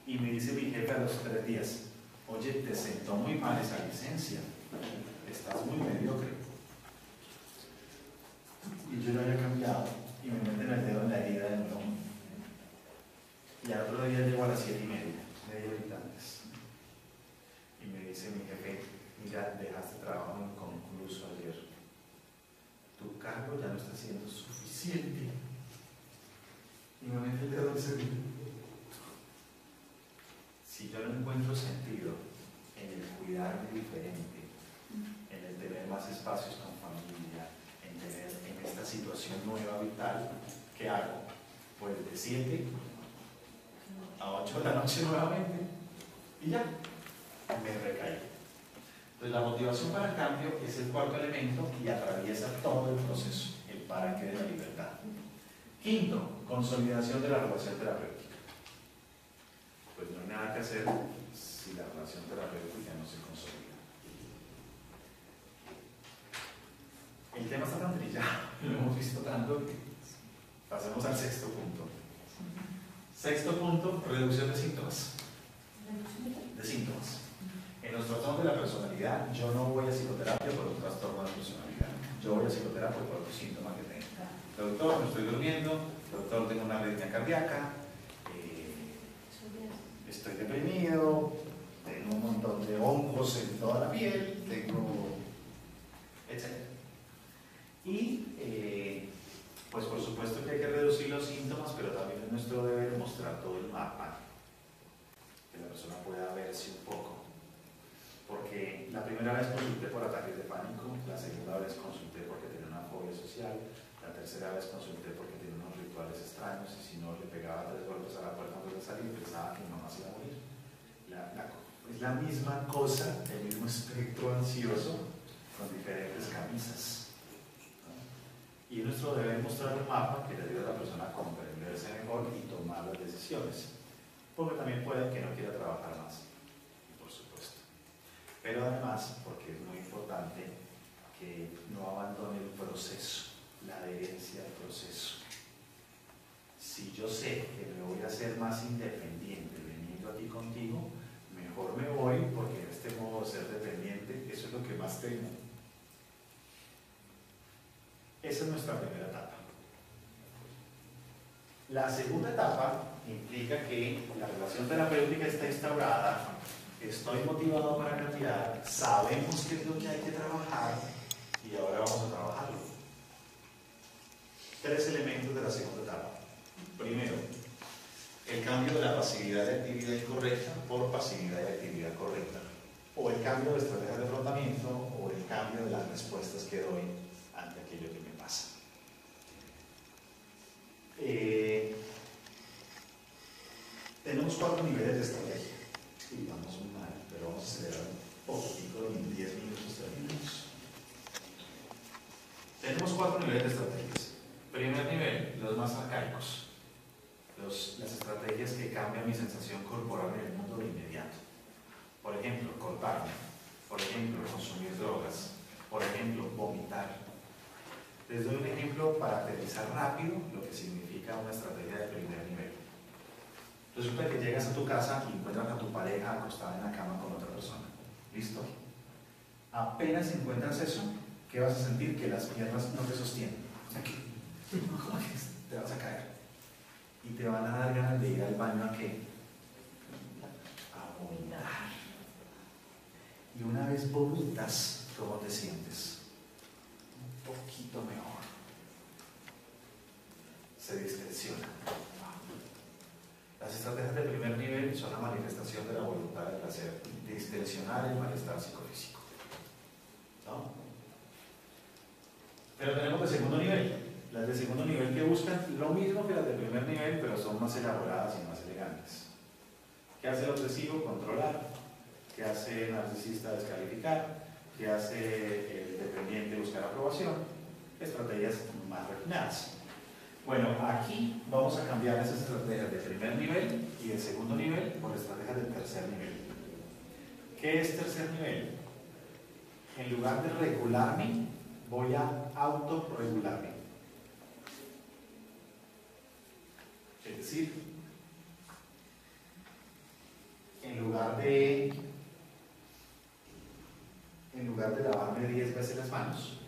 Y me dice mi jefe a los 3 días, oye, te sentó muy mal esa licencia, estás muy mediocre. Y yo lo había cambiado y me meten el dedo en la herida de nuevo. Y al otro día llego a las 7:30, media horita antes. Y me dice mi jefe, mira, dejaste trabajo inconcluso ayer. Tu cargo ya no está siendo suficiente. Y me mete el dedo en ese dedo. Si yo no encuentro sentido en el cuidarme diferente, en el tener más espacios con familia, en tener en esta situación nueva vital, ¿qué hago? Pues de 7 a 8 de la noche nuevamente y ya, me recaigo. Entonces la motivación para el cambio es el 4º elemento y atraviesa todo el proceso, el para qué de la libertad. 5, consolidación de la relación terapéutica. Pues no hay nada que hacer si la relación terapéutica no se consolida. El tema está tan trillado, lo hemos visto tanto que pasemos al 6º punto. 6º punto, reducción de síntomas. En los trastornos de la personalidad, yo no voy a psicoterapia por un trastorno de personalidad. Yo voy a psicoterapia por los síntomas que tengo. Doctor, no estoy durmiendo. Doctor, tengo una arritmia cardíaca. Estoy deprimido. Tengo un montón de hongos en toda la piel. Tengo... etc. Y, pues por supuesto que hay que reducir los síntomas, pero también es nuestro deber mostrar todo el mapa. Que la persona pueda verse un poco. Porque la primera vez consulté por ataques de pánico, la segunda vez consulté porque tenía una fobia social, la tercera vez consulté porque tenía unos rituales extraños y si no le pegaba 3 golpes a la puerta antes de salir pensaba que mi mamá se iba a morir. Es la misma cosa, el mismo espectro ansioso con diferentes camisas. Y es nuestro deber mostrar un mapa que le ayude a la persona a comprenderse mejor y tomar las decisiones. Porque también puede que no quiera trabajar más, por supuesto. Pero además, porque es muy importante que no abandone el proceso, la adherencia al proceso. Si yo sé que me voy a hacer más independiente de mí aquí contigo, mejor me voy porque en este modo de ser dependiente, eso es lo que más temo. Esa es nuestra primera etapa. La segunda etapa implica que la relación terapéutica está instaurada, estoy motivado para cambiar, sabemos qué es lo que hay que trabajar y ahora vamos a trabajarlo. 3 elementos de la segunda etapa. Primero, el cambio de la pasividad de actividad incorrecta por pasividad de actividad correcta, o el cambio de estrategia de afrontamiento, o el cambio de las respuestas que doy ante aquello que me pasa. Tenemos 4 niveles de estrategia. Y vamos muy mal, pero vamos a acelerar un poquito y en 10 minutos terminamos. Tenemos 4 niveles de estrategias. Primer nivel, los más arcaicos. Las estrategias que cambian mi sensación corporal en el mundo de inmediato. Por ejemplo, cortarme. Por ejemplo, consumir drogas. Por ejemplo, vomitar. Les doy un ejemplo para aterrizar rápido lo que significa una estrategia de primer nivel. Resulta que llegas a tu casa y encuentras a tu pareja acostada en la cama con otra persona. ¿Listo? Apenas encuentras eso, ¿qué vas a sentir? Que las piernas no te sostienen. ¿Cómo que te vas a caer? Y te van a dar ganas de ir al baño ¿a qué? A vomitar. Y una vez vomitas, ¿cómo te sientes? Un poquito mejor. Se distensiona. Las estrategias de primer nivel son la manifestación de la voluntad de placer, distensionar el malestar psicofísico. ¿No? Pero tenemos de segundo nivel. Las de segundo nivel que buscan lo mismo que las de primer nivel, pero son más elaboradas y más elegantes. ¿Qué hace el obsesivo? Controlar. ¿Qué hace el narcisista? Descalificar. ¿Qué hace el dependiente? Buscar aprobación. Estrategias más refinadas. Bueno, aquí vamos a cambiar esas estrategias de primer nivel y de segundo nivel por estrategias de tercer nivel. ¿Qué es tercer nivel? En lugar de regularme, voy a autorregularme. Es decir, en lugar de lavarme 10 veces las manos,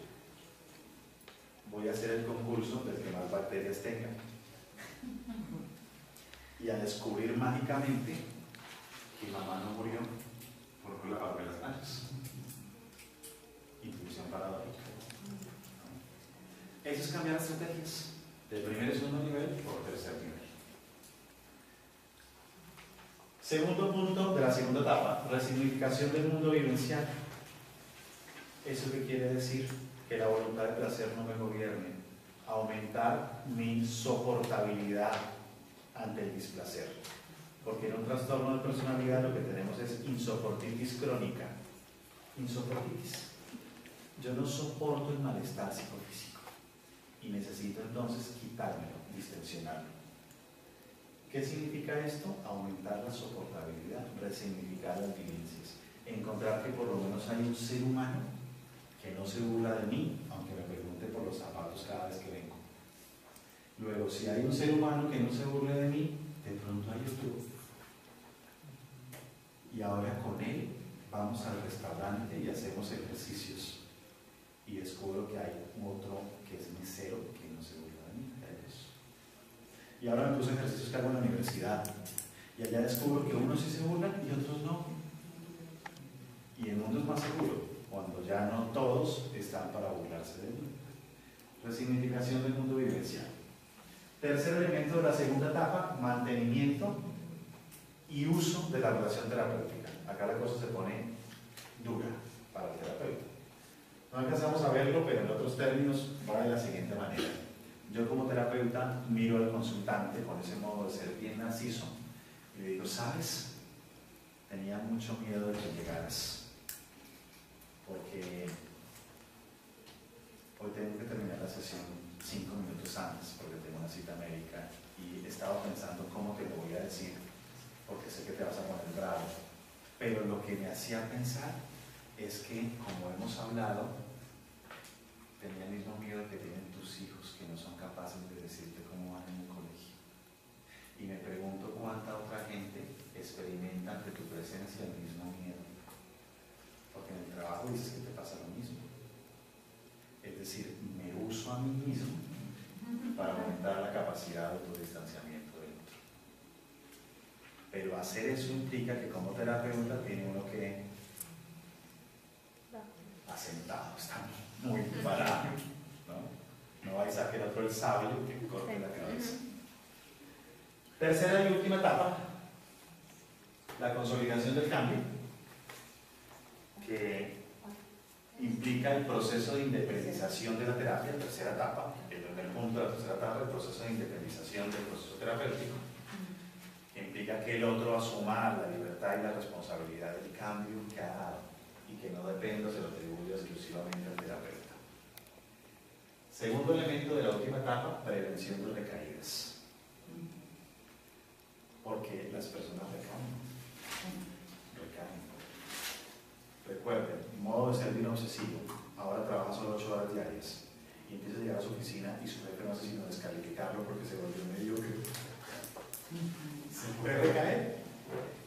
voy a hacer el concurso del que más bacterias tenga y a descubrir mágicamente que mamá no murió por no lavarme las manos. Intuición paradójica. Eso es cambiar estrategias de primer y segundo nivel por tercer nivel. Segundo punto de la segunda etapa, resignificación del mundo vivencial. ¿Eso qué quiere decir? Que la voluntad de placer no me gobierne. Aumentar mi soportabilidad ante el displacer. Porque en un trastorno de personalidad lo que tenemos es insoportitis crónica. Insoportitis. Yo no soporto el malestar psicofísico y necesito entonces quitármelo, distensionarlo. ¿Qué significa esto? Aumentar la soportabilidad, resignificar las vivencias, encontrar que por lo menos hay un ser humano que no se burla de mí, aunque me pregunte por los zapatos cada vez que vengo. Luego, si hay un ser humano que no se burle de mí, de pronto hay otro. Y ahora con él vamos al restaurante y hacemos ejercicios. Y descubro que hay otro que es mesero que no se burla de mí. Y ahora me puse ejercicios que hago en la universidad. Y allá descubro que unos sí se burlan y otros no. Y el mundo es más seguro, cuando ya no todos están para burlarse de mí. Resignificación del mundo vivencial. Tercer elemento de la segunda etapa, mantenimiento y uso de la relación terapéutica. Acá la cosa se pone dura para el terapeuta. No alcanzamos a verlo, pero en otros términos va de la siguiente manera. Yo como terapeuta miro al consultante con ese modo de ser bien narciso y le digo, ¿sabes? Tenía mucho miedo de que llegaras, porque hoy tengo que terminar la sesión 5 minutos antes porque tengo una cita médica y estaba pensando cómo te lo voy a decir porque sé que te vas a poner bravo, pero lo que me hacía pensar es que, como hemos hablado, tenía el mismo miedo que tienen tus hijos, que no son capaces de decirte cómo van en el colegio. Y me pregunto cuánta otra gente experimenta capacidad de autodistanciamiento del otro. Pero hacer eso implica que como terapeuta tiene uno que asentado, está muy parado, ¿no? No vais a que el otro el sabio que corte la cabeza. Tercera y última etapa, la consolidación del cambio, que implica el proceso de independización de la terapia, tercera etapa, el primer punto de la tercera etapa, el proceso de independización del proceso terapéutico, que implica que el otro asuma la libertad y la responsabilidad del cambio que ha dado y que no dependa, se lo atribuye exclusivamente al terapeuta. Segundo elemento de la última etapa, prevención de recaídas. Porque las personas recaen. Recuerden, modo de ser de un obsesivo. Ahora trabaja solo 8 horas diarias y empieza a llegar a su oficina y su jefe no hace sino descalificarlo porque se volvió mediocre. ¿Se puede recaer?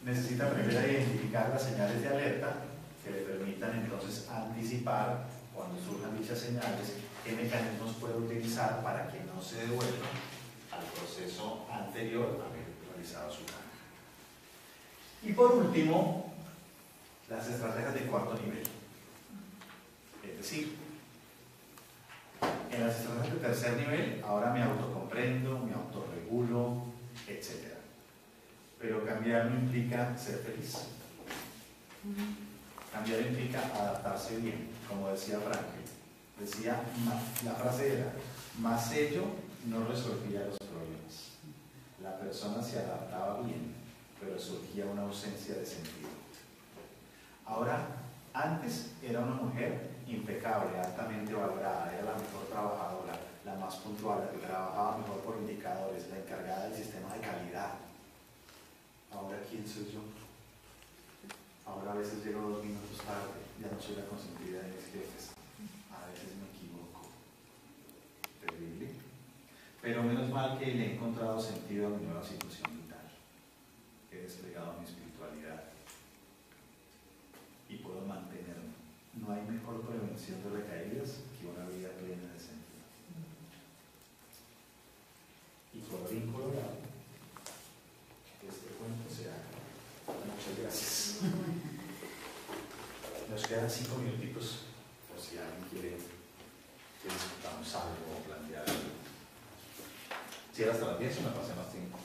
Necesita aprender a identificar las señales de alerta que le permitan entonces anticipar cuando surjan dichas señales qué mecanismos puede utilizar para que no se devuelva al proceso anterior a haber realizado su cambio. Y por último, las estrategias de cuarto nivel. Es decir, en las estrategias de tercer nivel, ahora me autocomprendo, me autorregulo, etc. Pero cambiar no implica ser feliz. Cambiar implica adaptarse bien, como decía Franklin. Decía, la frase era, más ello no resolvía los problemas. La persona se adaptaba bien, pero surgía una ausencia de sentido. Ahora, antes era una mujer impecable, altamente valorada, era la mejor trabajadora, la más puntual, la que trabajaba mejor por indicadores, la encargada del sistema de calidad. Ahora, ¿quién soy yo? Ahora a veces llego 2 minutos tarde, ya no soy la consentida de mis jefes. A veces me equivoco. Terrible. Pero menos mal que le he encontrado sentido a mi nueva situación vital. He desplegado mi espiritualidad y puedo mantenerme. No hay mejor prevención de recaídas que una vida plena de sentido. Y colorín colorado, este cuento se haga. Muchas gracias. Nos quedan 5 minutitos por si alguien quiere que discutamos algo o plantear algo. Si era hasta las 10 o me pasé más tiempo.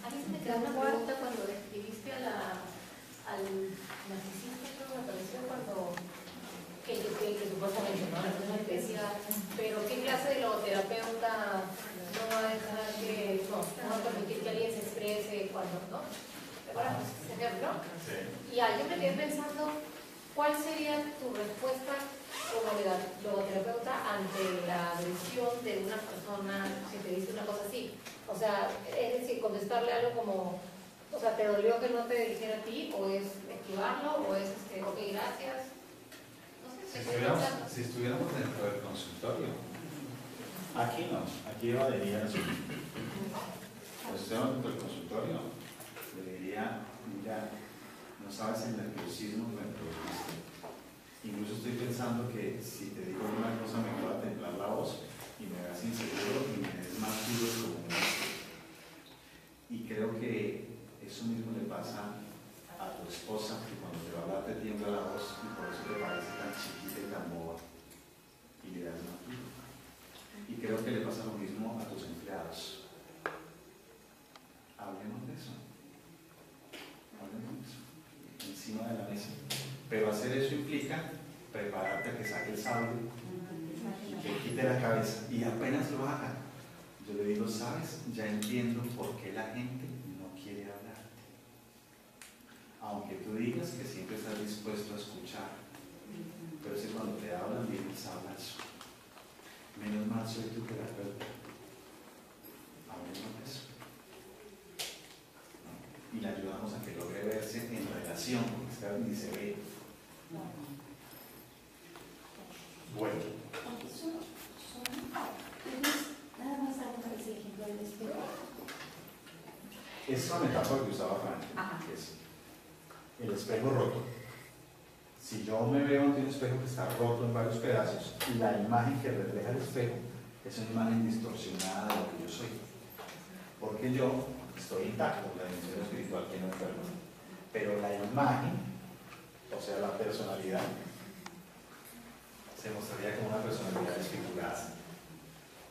A mí se me quedó una pregunta cuando describiste al narcisista, creo que me pareció cuando que supuestamente, ¿no? La persona te decía, pero ¿qué clase de logoterapeuta no va a dejar que, no va a permitir que alguien se exprese cuando, ¿no? ¿Te acuerdas ese ejemplo? Sí. Y yo me quedé pensando, ¿cuál sería tu respuesta como logoterapeuta ante la agresión de una persona que te dice una cosa así? O sea, es decir, contestarle algo como, o sea, ¿te dolió que no te dijera a ti? ¿O es esquivarlo? ¿O es, ok, gracias? No sé, Si estuviéramos dentro del consultorio, aquí no, aquí evadiría eso. Pues si estuviéramos dentro del consultorio, le diría, mira, no sabes el nerviosismo que me produce. Incluso estoy pensando que si te digo una cosa me va a temblar la voz y me hagas inseguro y me des más duros como un este. Y creo que eso mismo le pasa a tu esposa, que cuando te va a hablar te tiembla la voz y por eso te parece tan chiquita y tan boba y le das más duro. Y creo que le pasa lo mismo a tus empleados. Hablemos de eso. Hablemos de eso. Encima de la mesa. Pero hacer eso implica prepararte a que saque el sable y que quite la cabeza. Y apenas lo haga, yo le digo, ¿sabes? Ya entiendo por qué la gente no quiere hablarte. Aunque tú digas que siempre estás dispuesto a escuchar, pero si cuando te hablan vienes a hablar solo. Menos mal soy tu terapeuta. Hablemos de eso. Y le ayudamos a que logre verse en relación, porque es que ni se ve. Bueno. Nada más hago ese ejemplo del espejo. Es una metáfora que usaba Franklin, que es el espejo roto. Si yo me veo ante un espejo que está roto en varios pedazos, la imagen que refleja el espejo es una imagen distorsionada de lo que yo soy. Porque yo estoy intacto, la dimensión espiritual que no enferma. Pero la imagen, o sea, la personalidad, se mostraría como una personalidad desfigurada.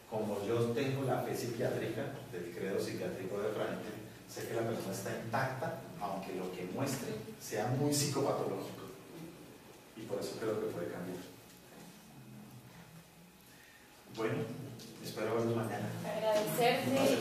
Como yo tengo la fe psiquiátrica del credo psiquiátrico de Frankl, sé que la persona está intacta, aunque lo que muestre sea muy psicopatológico. Y por eso creo que puede cambiar. Bueno, espero verlos mañana. Agradecerte.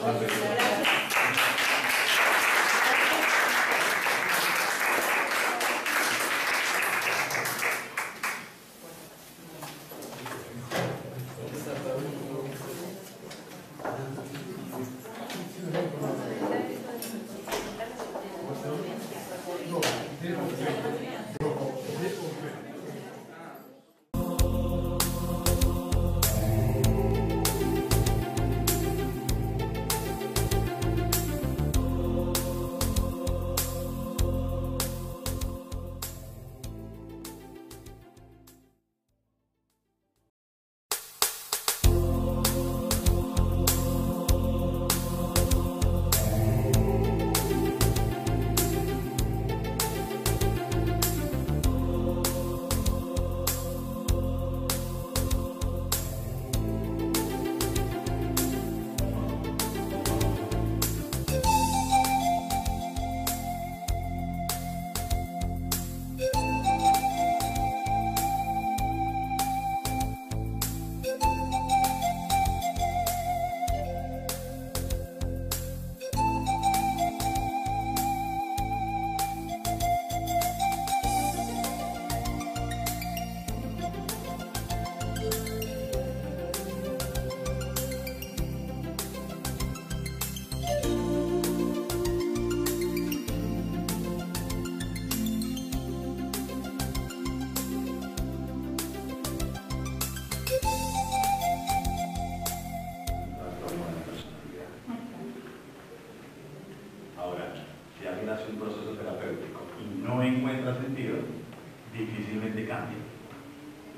difícilmente cambia.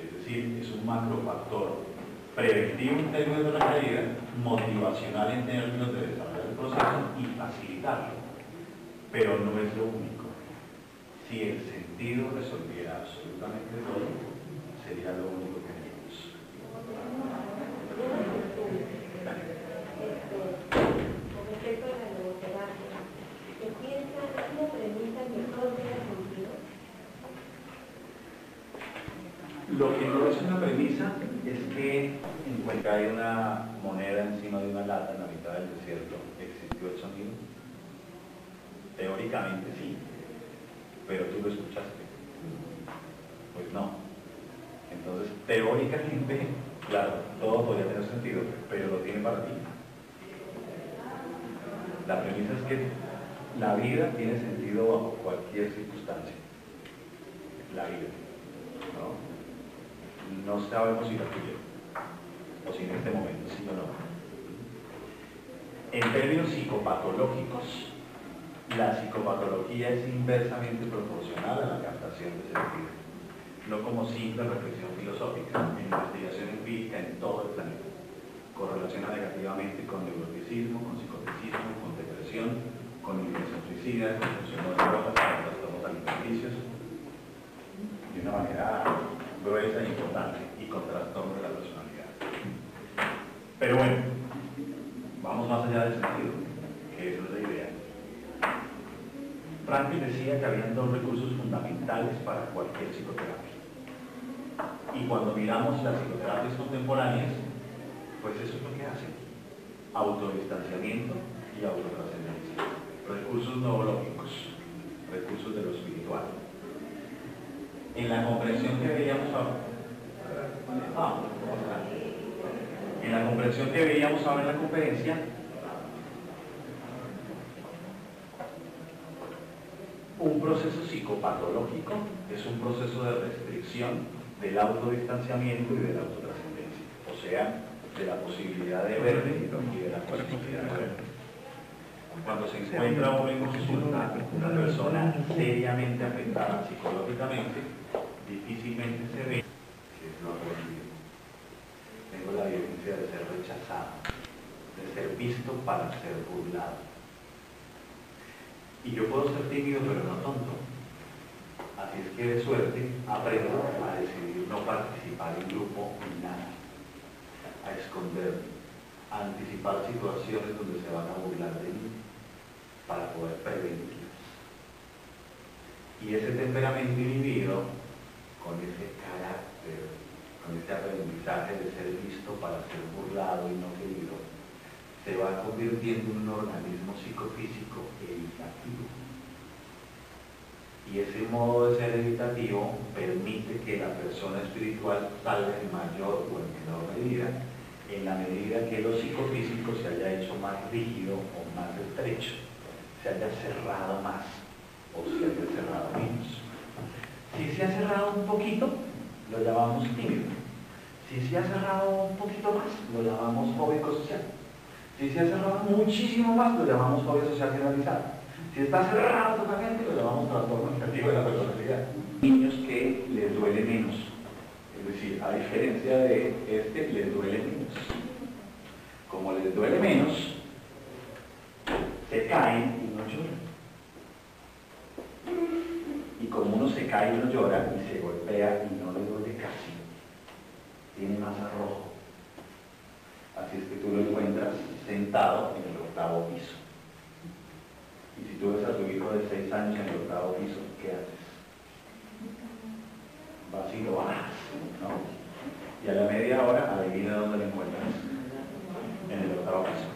Es decir, es un macrofactor preventivo en términos de la caída, motivacional en términos de desarrollar el proceso y facilitarlo, pero no es lo único. Si el sentido resolviera absolutamente todo, sería lo único que tenemos. Con respecto a la logoterapia, ¿se piensa una premisa que todo tenga sentido? Lo que no es una premisa es que encuentra hay una moneda encima de una lata en la mitad del desierto. ¿Existió el sonido? Teóricamente sí, pero tú lo escuchaste. Pues no. Entonces, teóricamente, claro, todo podría tener sentido, pero lo tiene para ti. La premisa es que la vida tiene sentido bajo cualquier circunstancia. La vida, ¿no? No sabemos si la tuya, o si en este momento, sí o no. En términos psicopatológicos, la psicopatología es inversamente proporcional a la captación de sentido, no como simple reflexión filosófica, en investigación empírica en todo el planeta. Correlaciona negativamente con neuroticismo, con psicoticismo, con depresión, con ideación suicida, con consumo de drogas, con trastornos alimenticios, de una manera gruesa e importante, y con trastornos de la personalidad. Pero bueno, vamos más allá del sentido, que eso es la idea. Frankl decía que habían dos recursos fundamentales para cualquier psicoterapia. Y cuando miramos las psicoterapias contemporáneas, pues eso es lo que hacen: autodistanciamiento y autotrascendencia. Recursos neurológicos, recursos de lo espiritual. En la comprensión que veíamos ahora, en la comprensión que veíamos ahora en la conferencia, un proceso psicopatológico es un proceso de restricción del autodistanciamiento y de la autotrascendencia, o sea, de la posibilidad de verte y de la posibilidad de verte. Cuando se encuentra uno en consulta una persona seriamente afectada psicológicamente, difícilmente se ve, que es lo recibido. Tengo la violencia de ser rechazado, de ser visto para ser burlado. Y yo puedo ser tímido, pero no tonto. Así es que de suerte aprendo a decidir no participar en grupo ni nada, a esconderme, a anticipar situaciones donde se van a burlar de mí para poder prevenirlas. Y ese temperamento inhibido, con ese carácter, con ese aprendizaje de ser visto para ser burlado y no querido, se va convirtiendo en un organismo psicofísico evitativo. Y ese modo de ser evitativo permite que la persona espiritual salga en mayor o en menor medida, en la medida que lo psicofísico se haya hecho más rígido o más estrecho, se haya cerrado más o se haya cerrado menos. Si se ha cerrado un poquito, lo llamamos tímido. Si se ha cerrado un poquito más, lo llamamos fóbico social. Si se ha cerrado muchísimo más, lo llamamos fobia social generalizada. Si está cerrado totalmente, lo llamamos trastorno negativo de la personalidad. Niños que les duele menos. Es decir, a diferencia de este, les duele menos. Como les duele menos, se caen y no lloran. Y como uno se cae y no llora, y se golpea y no le duele casi, tiene más arrojo. Así es que tú lo encuentras sentado en el 8º piso. Y si tú ves a tu hijo de 6 años en el 8º piso, ¿qué haces? Vas y lo bajas, ¿no? Y a la media hora, adivina dónde lo encuentras. En el 8º piso.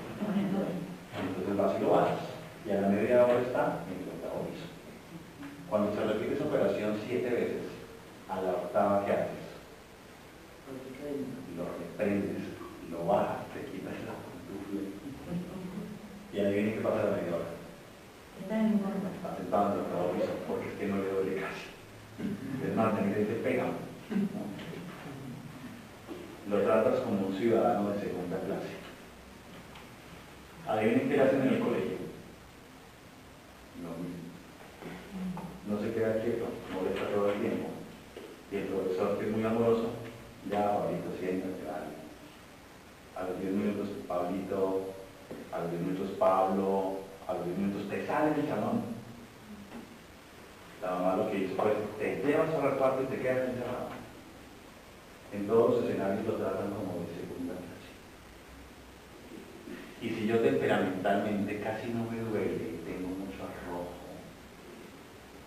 Entonces vas y lo bajas. Y a la media hora está en el 8º piso. Cuando se repite esa operación 7 veces, a la 8ª, ¿qué haces? Lo reprendes, lo bajas, te quitas la pantufla. Y adivina qué pasa a la media hora. Está sentado en el 8º piso, porque es que no le duele casi. Es más, te pega. Lo tratas como un ciudadano de segunda clase. Adivinen qué le hacen en el colegio. Lo mismo. No se queda quieto, molesta todo el tiempo. Y el profesor, que es muy amoroso, ya, Pablito, siéntate, dale. A los 10 minutos, Pablito, a los 10 minutos, Pablo, a los 10 minutos te sale del salón. La mamá lo que hizo fue, te llevas a la parte y te quedas encerrado. En todos los escenarios lo tratan como de segunda clase. Y si yo temperamentalmente casi no me duele y tengo mucho arrojo,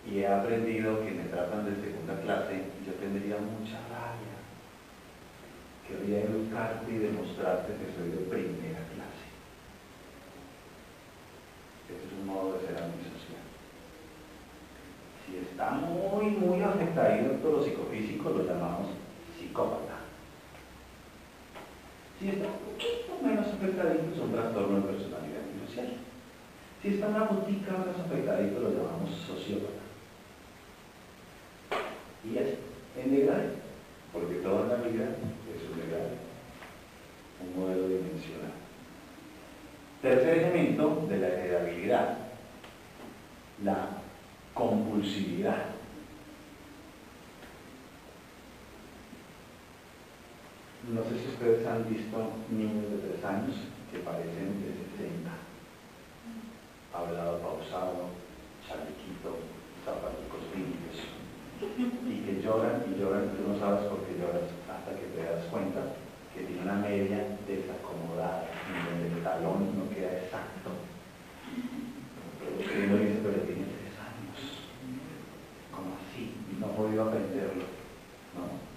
y he aprendido que me tratan de segunda clase, yo tendría mucha rabia. Querría educarte y demostrarte que soy de primera clase. Este es un modo de ser antisocial. Si está muy afectado por lo psicofísico, lo llamamos psicópata. Si está un poquito menos afectadito, es un trastorno de personalidad antisocial. Si está una botica más afectadito, lo llamamos sociópata. Y es en degrade, porque toda la vida es un degrade, un modelo dimensional. Tercer elemento de la heredabilidad, la compulsividad. No sé si ustedes han visto niños de 3 años que parecen de 60. Hablado pausado, chalequito, zapaticos limpios. Y que lloran y lloran, y tú no sabes por qué lloras hasta que te das cuenta que tiene una media desacomodada, en donde el talón no queda exacto. Y uno dice, pero tiene 3 años. ¿Cómo así? Y no ha podido aprenderlo, ¿no?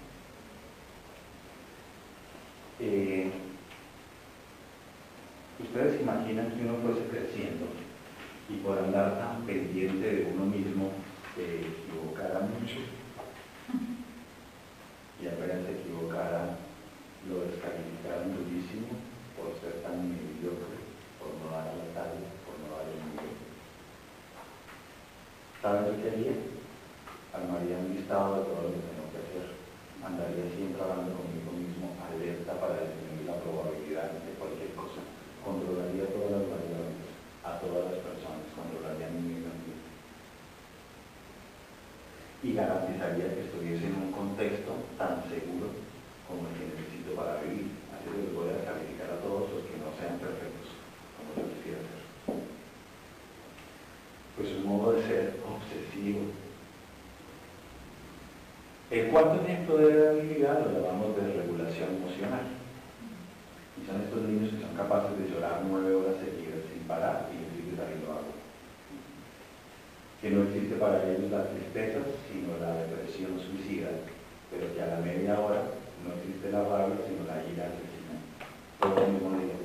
Ustedes imaginan que uno fuese creciendo y por andar tan pendiente de uno mismo se equivocara mucho, y apenas se equivocara lo descalificaran durísimo por ser tan mediocre, por no dar la talla, por no dar el nivel. ¿Sabes lo que haría? Armaría un listado de todo lo que tengo que hacer. Andaría siempre hablando conmigo mismo, alerta para disminuir la probabilidad de cualquier cosa. Controlaría todas las variables, a todas las personas, controlaría mi medio ambiente. Y garantizaría que estuviese en un su modo de ser obsesivo. El cuarto ejemplo de heredabilidad lo llamamos desregulación emocional. Y son estos niños que son capaces de llorar 9 horas seguidas sin parar y decir saliendo agua. Que no existe para ellos la tristeza, sino la depresión suicida, pero que a la media hora no existe la rabia, sino la ira asesina. Todo el mismo día.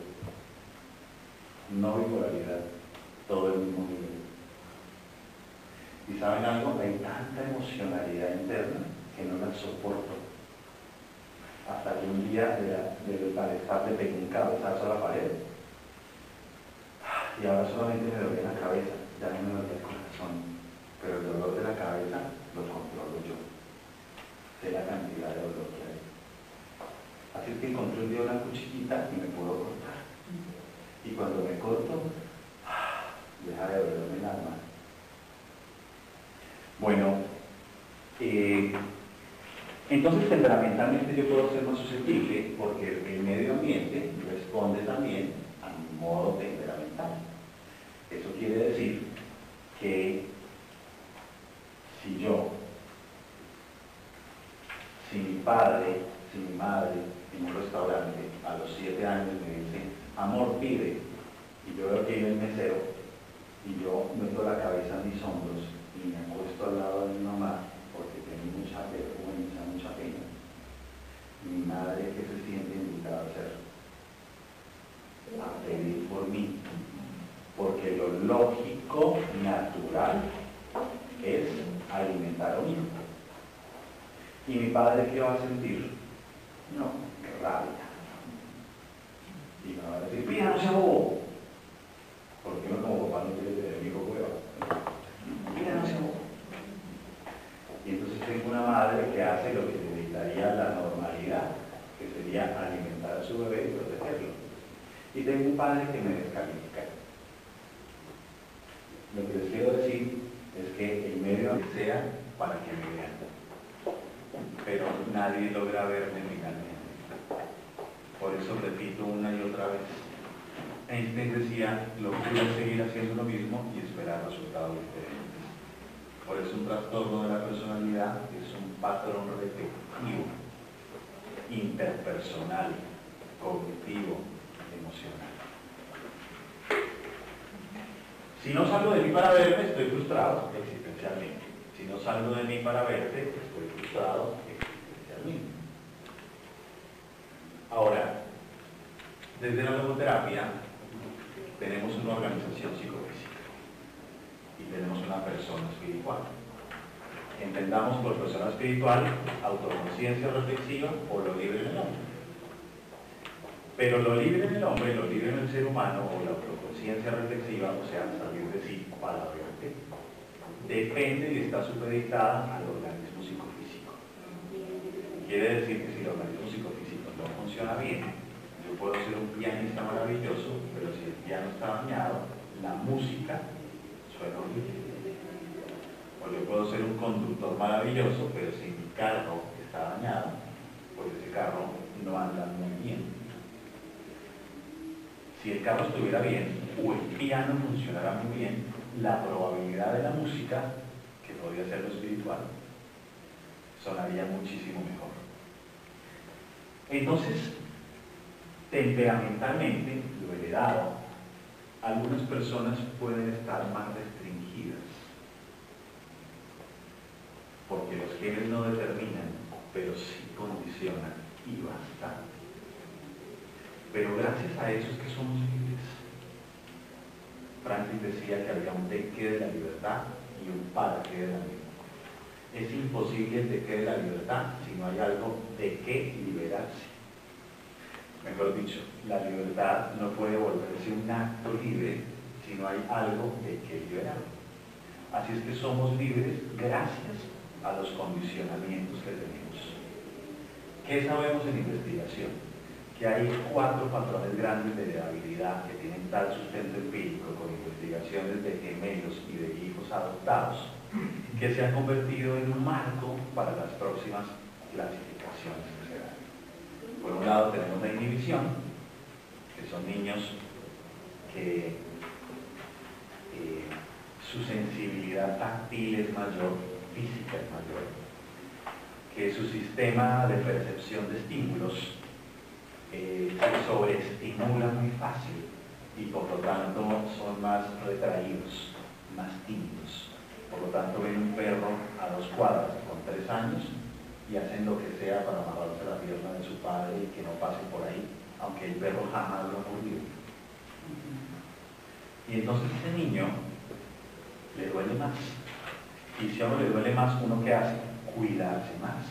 No bipolaridad, todo el mismo nivel. ¿Y saben algo? Hay tanta emocionalidad interna que no la soporto. Hasta que un día de malestar le pegué un cabezazo a la pared y ahora solamente me duele la cabeza, ya no me duele el corazón, pero el dolor de la cabeza lo controlo yo. Sé la cantidad de dolor que hay. Así es que encontré un día una cuchillita y me puedo cortar. Y cuando me corto, deja de dolerme el alma. Bueno, entonces temperamentalmente yo puedo ser más susceptible porque el medio ambiente responde también a mi modo temperamental. Eso quiere decir que si mi padre, si mi madre en un restaurante a los 7 años me dice, amor, pide, y yo veo que viene el mesero y yo meto la cabeza en mis hombros y me acuesto al lado de mi mamá porque tengo mucha vergüenza, mucha pena. Mi madre, ¿qué se siente invitada a hacer? A pedir por mí. Porque lo lógico, natural, es alimentar a un hijo. ¿Y mi padre qué va a sentir? No, rabia. Y me va a decir, mira, no sea bobo. ¿Por qué no como papá no quiere tener mi hijo hueva? Mira, no sea bobo. Y entonces tengo una madre que hace lo que necesitaría la normalidad, que sería alimentar a su bebé y protegerlo. Y tengo un padre que me descalifica. Lo que les quiero decir es que el medio sea para que me vean. Pero nadie logra verme finalmente. Por eso repito una y otra vez. Einstein decía, lo que es seguir haciendo lo mismo y esperar resultados diferentes. Por eso un trastorno de la personalidad es un patrón repetitivo, interpersonal, cognitivo, emocional. Si no salgo de mí para verme, estoy frustrado existencialmente. Si no salgo de mí para verte, estoy frustrado existencialmente. Ahora, desde la logoterapia tenemos una organización psicofísica y tenemos una persona espiritual. Entendamos por persona espiritual autoconciencia reflexiva o lo libre en el hombre. Pero lo libre en el hombre, lo libre en el ser humano o la autoconciencia reflexiva, o sea, salir de sí para verte, depende y está supeditada al organismo psicofísico. Quiere decir que si el organismo psicofísico no funciona bien, yo puedo ser un pianista maravilloso, pero si el piano está dañado, la música suena horrible. O yo puedo ser un conductor maravilloso, pero si mi carro está dañado, pues ese carro no anda muy bien. Si el carro estuviera bien o el piano funcionara muy bien, la probabilidad de la música, que podría ser lo espiritual, sonaría muchísimo mejor. Entonces, temperamentalmente, lo heredado, algunas personas pueden estar más restringidas, porque los genes no determinan, pero sí condicionan, y bastante. Pero gracias a eso es que somos libres. Franklin decía que había un de qué de la libertad y un para qué de la libertad. Es imposible el de qué de la libertad si no hay algo de qué liberarse. Mejor dicho, la libertad no puede volverse un acto libre si no hay algo de qué liberar. Así es que somos libres gracias a los condicionamientos que tenemos. ¿Qué sabemos en investigación? Que hay 4 patrones grandes de heredabilidad que tienen tal sustento empírico con investigaciones de gemelos y de hijos adoptados que se han convertido en un marco para las próximas clasificaciones que se dan. Por un lado tenemos la inhibición, que son niños que su sensibilidad táctil es mayor, física es mayor, que su sistema de percepción de estímulos se sobreestimula muy fácil y por lo tanto son más retraídos, más tímidos. Por lo tanto ven un perro a 2 cuadras con 3 años y hacen lo que sea para amarrarse la pierna de su padre y que no pase por ahí, aunque el perro jamás lo ha mordido. Y entonces ese niño le duele más. Y si a uno le duele más, ¿uno qué hace? Cuidarse más.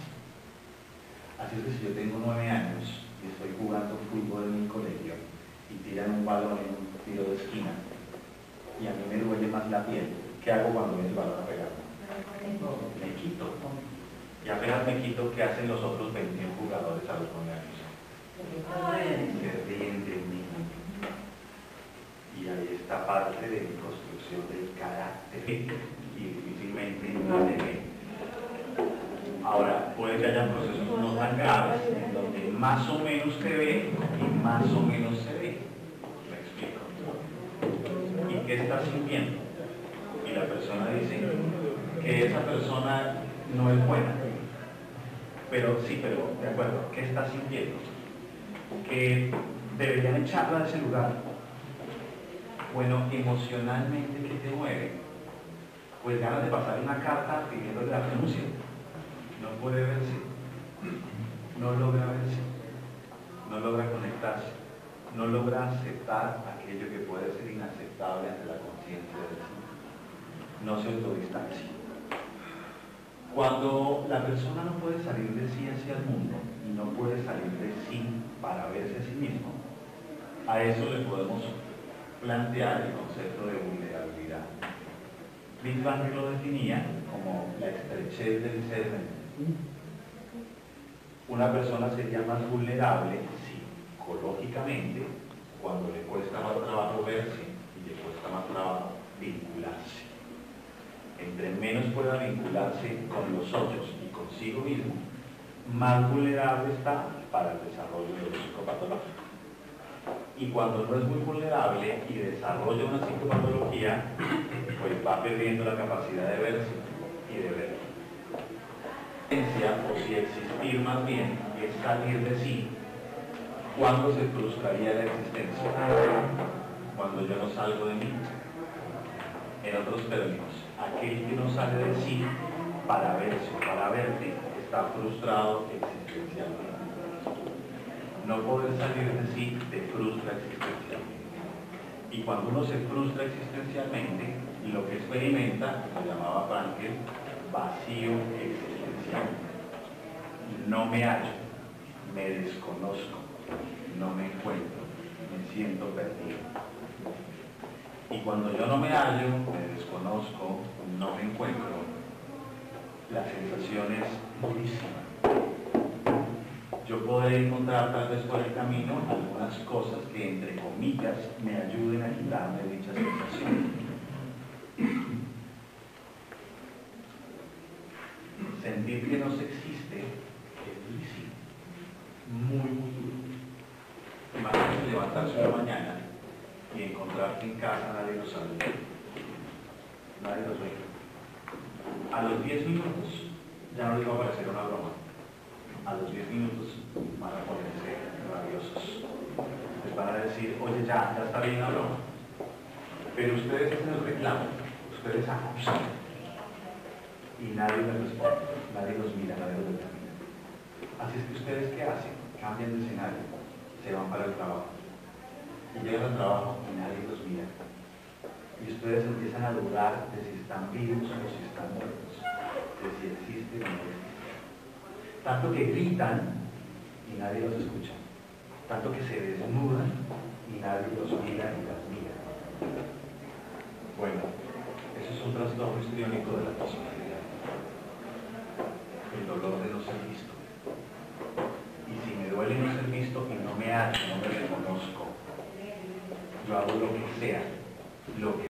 Así es que si yo tengo 9 años y estoy jugando fútbol en mi colegio y tiran un balón en un tiro de esquina y a mí me duele más la piel, ¿qué hago cuando viene el balón a pegarme? Me quito. Y apenas me quito, ¿qué hacen los otros 21 jugadores a los 9 años? Se ríen de mí. Y ahí está parte de mi construcción del carácter y difícilmente no de mí. Ahora, puede que haya procesos no tan graves en donde más o menos se ve y más o menos se ve. ¿Me explico? ¿Y qué está sintiendo? Y la persona dice que esa persona no es buena. Pero sí, pero de acuerdo, ¿qué está sintiendo? Que deberían echarla de ese lugar. Bueno, emocionalmente, ¿qué te mueve? Pues ganas de pasar una carta pidiéndole la renuncia. No puede verse, no logra verse, no logra conectarse, no logra aceptar aquello que puede ser inaceptable ante la conciencia de sí. No se autodistancia. Cuando la persona no puede salir de sí hacia el mundo y no puede salir de sí para verse a sí mismo, a eso le podemos plantear el concepto de vulnerabilidad. Wittgenstein lo definía como la estrechez del ser mental. Una persona sería más vulnerable psicológicamente cuando le cuesta más trabajo verse y le cuesta más trabajo vincularse. Entre menos pueda vincularse con los otros y consigo mismo, más vulnerable está para el desarrollo de lo psicopatológico. Y cuando no es muy vulnerable y desarrolla una psicopatología, pues va perdiendo la capacidad de verse y de ver. O si existir más bien es salir de sí, ¿cuándo se frustraría la existencia? Cuando yo no salgo de mí. En otros términos, aquel que no sale de sí para verse o para verte está frustrado existencialmente. No poder salir de sí te frustra existencialmente. Y cuando uno se frustra existencialmente, lo que experimenta, lo llamaba Frankel, vacío existencial. No me hallo, me desconozco, no me encuentro, me siento perdido. Y cuando yo no me hallo, me desconozco, no me encuentro, la sensación es durísima. Yo podré encontrar tal vez por el camino algunas cosas que, entre comillas, me ayuden a quitarme dicha sensación. Sentir que no se existe es durísimo, muy, muy duro. Imagínate levantarse una mañana y encontrarte en casa, nadie lo sabe, nadie los ve. A los 10 minutos ya no les va a parecer una broma. A los 10 minutos van a ponerse rabiosos. Les van a decir, oye, ya está bien la broma. Pero ustedes hacen el reclamo, ustedes acusan. Y nadie les responde, nadie los mira, nadie los determina. Así es que ustedes, ¿qué hacen? Cambian de escenario, se van para el trabajo. Y llegan al trabajo y nadie los mira. Y ustedes empiezan a dudar de si están vivos o si están muertos, de si existen o no existen. Tanto que gritan y nadie los escucha. Tanto que se desnudan y nadie los mira ni las mira. Bueno, eso es un trastorno histriónico de la personalidad. El dolor de no ser visto. Y si me duele no ser visto y no me hallo, no me reconozco, yo hago lo que sea, lo